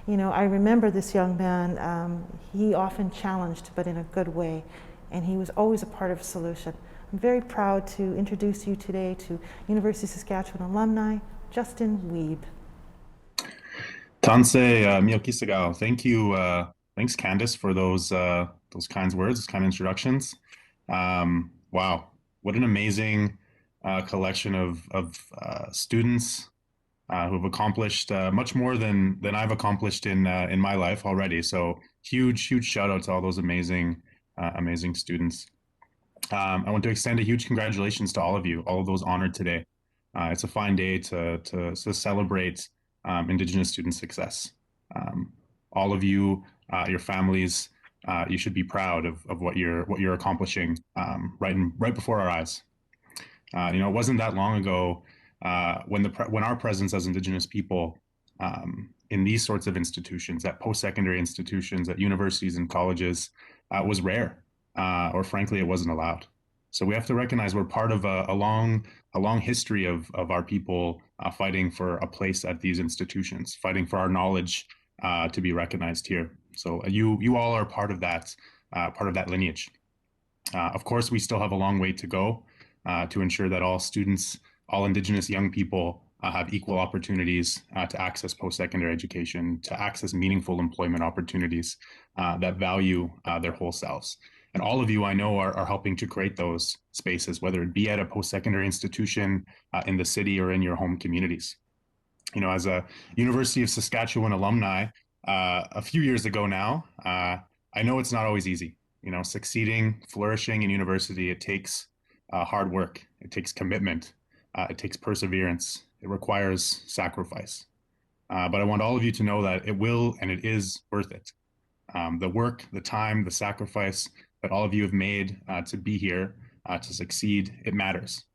You know, I remember this young man, he often challenged, but in a good way, and he was always a part of a solution. I'm very proud to introduce you today to University of Saskatchewan alumni, Justin Wiebe. Tanse Miyokisagal, thank you. Thanks, Candace, for those kind words, those kind introductions. Wow, what an amazing collection of students who have accomplished much more than I've accomplished in my life already. So huge shout out to all those amazing students. I want to extend a huge congratulations to all of you, all of those honored today. It's a fine day to celebrate Indigenous student success. All of you, your families, you should be proud of what you're accomplishing right before our eyes. You know, it wasn't that long ago when our presence as Indigenous people in these sorts of institutions, at post-secondary institutions, at universities and colleges, was rare, or frankly, it wasn't allowed. So we have to recognize we're part of a long history of our people fighting for a place at these institutions, fighting for our knowledge to be recognized here. So you all are part of that lineage. Of course, we still have a long way to go to ensure that all students, all Indigenous young people have equal opportunities to access post-secondary education, to access meaningful employment opportunities that value their whole selves. And all of you, I know, are helping to create those spaces, whether it be at a post-secondary institution in the city or in your home communities. You know, as a University of Saskatchewan alumni, a few years ago now, I know it's not always easy. You know, succeeding, flourishing in university, it takes hard work, it takes commitment, it takes perseverance, it requires sacrifice. But I want all of you to know that it will and it is worth it. The work, the time, the sacrifice that all of you have made to be here, to succeed, it matters.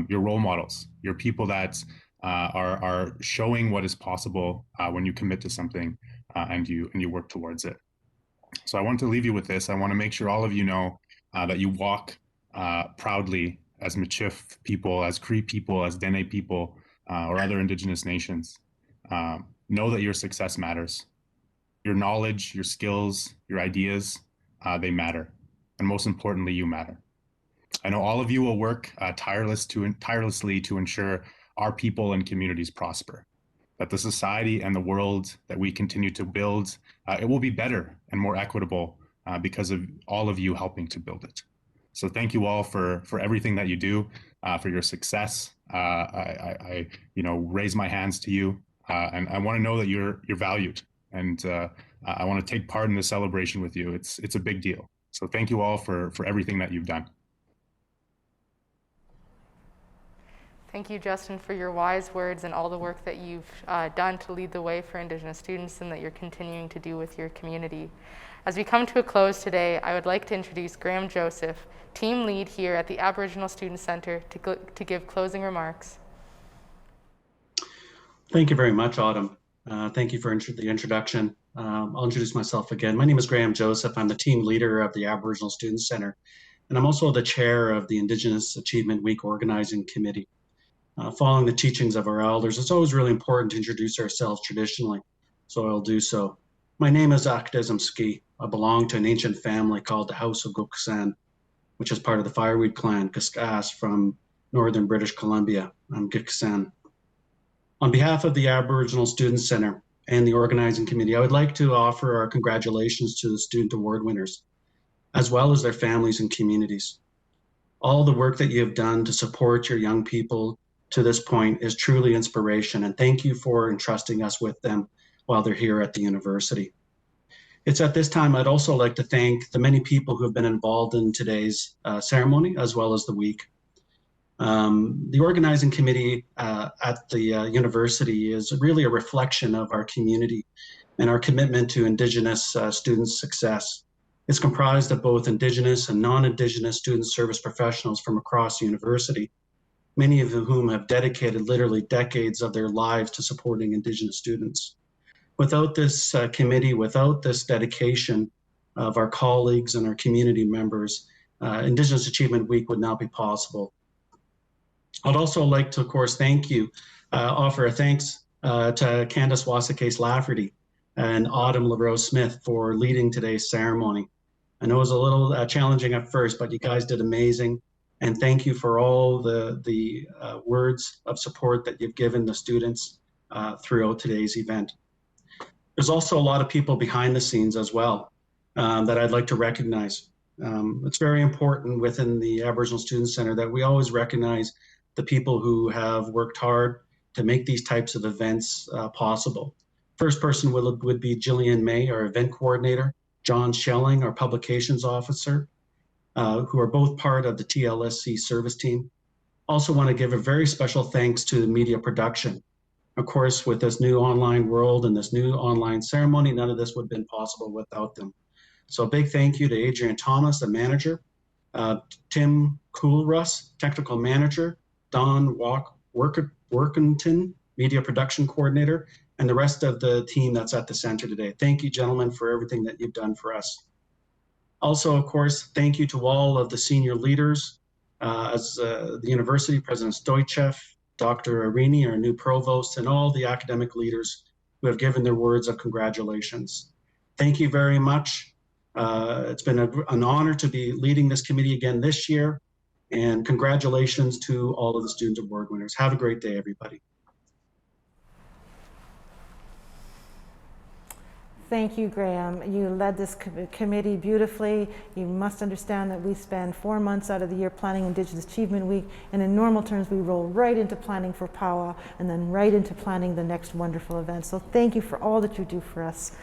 You're role models. You're people that are showing what is possible when you commit to something and you work towards it. So I want to leave you with this. I want to make sure all of you know that you walk proudly as Michif people, as Cree people, as Dene people, or other Indigenous nations. Know that your success matters. Your knowledge, your skills, your ideas, they matter. And most importantly, you matter. I know all of you will work tirelessly to ensure our people and communities prosper, that the society and the world that we continue to build, it will be better and more equitable because of all of you helping to build it. So thank you all for everything that you do, for your success. I raise my hands to you, and I want to know that you're valued, and I want to take part in the celebration with you. It's a big deal. So thank you all for everything that you've done. Thank you, Justin, for your wise words and all the work that you've done to lead the way for Indigenous students and that you're continuing to do with your community. As we come to a close today, I would like to introduce Graham Joseph, team lead here at the Aboriginal Student Centre, to give closing remarks. Thank you very much, Autumn. Thank you for the introduction. I'll introduce myself again. My name is Graham Joseph. I'm the team leader of the Aboriginal Student Centre, and I'm also the chair of the Indigenous Achievement Week Organizing Committee. Following the teachings of our elders, it's always really important to introduce ourselves traditionally, so I'll do so. My name is Ahtahkakoop. I belong to an ancient family called the House of Guksan, which is part of the Fireweed clan, Kaskas, from northern British Columbia. I'm Guksan. On behalf of the Aboriginal Student Centre and the organizing committee, I would like to offer our congratulations to the student award winners, as well as their families and communities. All the work that you have done to support your young people to this point is truly inspiration, and thank you for entrusting us with them while they're here at the university. It's at this time I'd also like to thank the many people who have been involved in today's ceremony, as well as the week. The organizing committee at the university is really a reflection of our community and our commitment to Indigenous students' success. It's comprised of both Indigenous and non-Indigenous student service professionals from across the university, many of whom have dedicated literally decades of their lives to supporting Indigenous students. Without this committee, without this dedication of our colleagues and our community members, Indigenous Achievement Week would not be possible. I'd also like to, of course, offer a thanks to Candace Wasakase Lafferty and Autumn LaRose Smith for leading today's ceremony. I know it was a little challenging at first, but you guys did amazing. And thank you for all the words of support that you've given the students throughout today's event. There's also a lot of people behind the scenes as well that I'd like to recognize. It's very important within the Aboriginal Student Center that we always recognize the people who have worked hard to make these types of events possible. First person would be Jillian May, our event coordinator, John Schelling, our publications officer, who are both part of the TLSC service team. Also want to give a very special thanks to the media production. Of course, with this new online world and this new online ceremony, none of this would have been possible without them. So a big thank you to Adrian Thomas, the manager, Tim Coolruss, technical manager, Don Workington, media production coordinator, and the rest of the team that's at the center today. Thank you, gentlemen, for everything that you've done for us. Also, of course, thank you to all of the senior leaders, as the university, President Stoichev, Dr. Arini, our new provost, and all the academic leaders who have given their words of congratulations. Thank you very much. It's been an honor to be leading this committee again this year, and congratulations to all of the Student Award winners. Have a great day, everybody. Thank you, Graham. You led this committee beautifully. You must understand that we spend 4 months out of the year planning Indigenous Achievement Week, and in normal terms we roll right into planning for powwow and then right into planning the next wonderful event. So thank you for all that you do for us.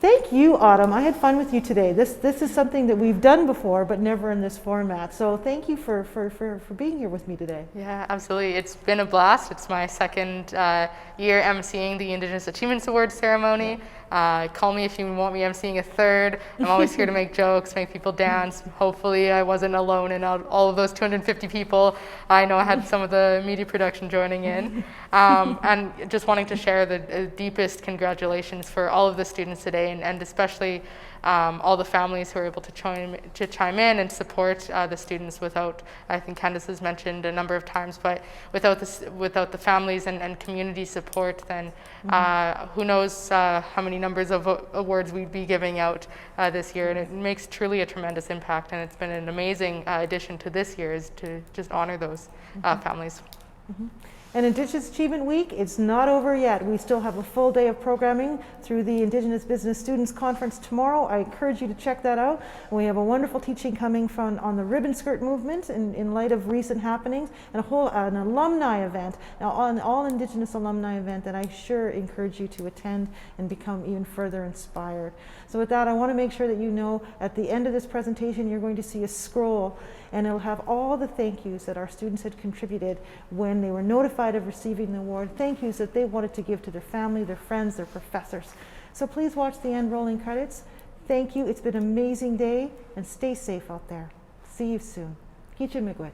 Thank you, Autumn. I had fun with you today. This is something that we've done before, but never in this format. So thank you for being here with me today. Yeah, absolutely. It's been a blast. It's my second year emceeing the Indigenous Achievements Awards ceremony. Call me if you want me emceeing a third. I'm always here to make jokes, make people dance. Hopefully I wasn't alone in all of those 250 people. I know I had some of the media production joining in. And just wanting to share the deepest congratulations for all of the students today, and especially all the families who are able to chime in and support the students. Without, I think Candace has mentioned a number of times, but without the families and community support, then who knows how many numbers of awards we'd be giving out this year. And it makes truly a tremendous impact, and it's been an amazing addition to this year, is to just honor those families. And Indigenous Achievement Week, it's not over yet. We still have a full day of programming through the Indigenous Business Students Conference tomorrow. I encourage you to check that out. We have a wonderful teaching coming from on the ribbon skirt movement in light of recent happenings, and an alumni event, an all Indigenous alumni event that I sure encourage you to attend and become even further inspired. So with that, I want to make sure that you know at the end of this presentation you're going to see a scroll, and it'll have all the thank yous that our students had contributed when they were notified of receiving the award, thank yous that they wanted to give to their family, their friends, their professors. So please watch the end rolling credits. Thank you. It's been an amazing day, and stay safe out there. See you soon. Kicha Miigwech.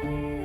day.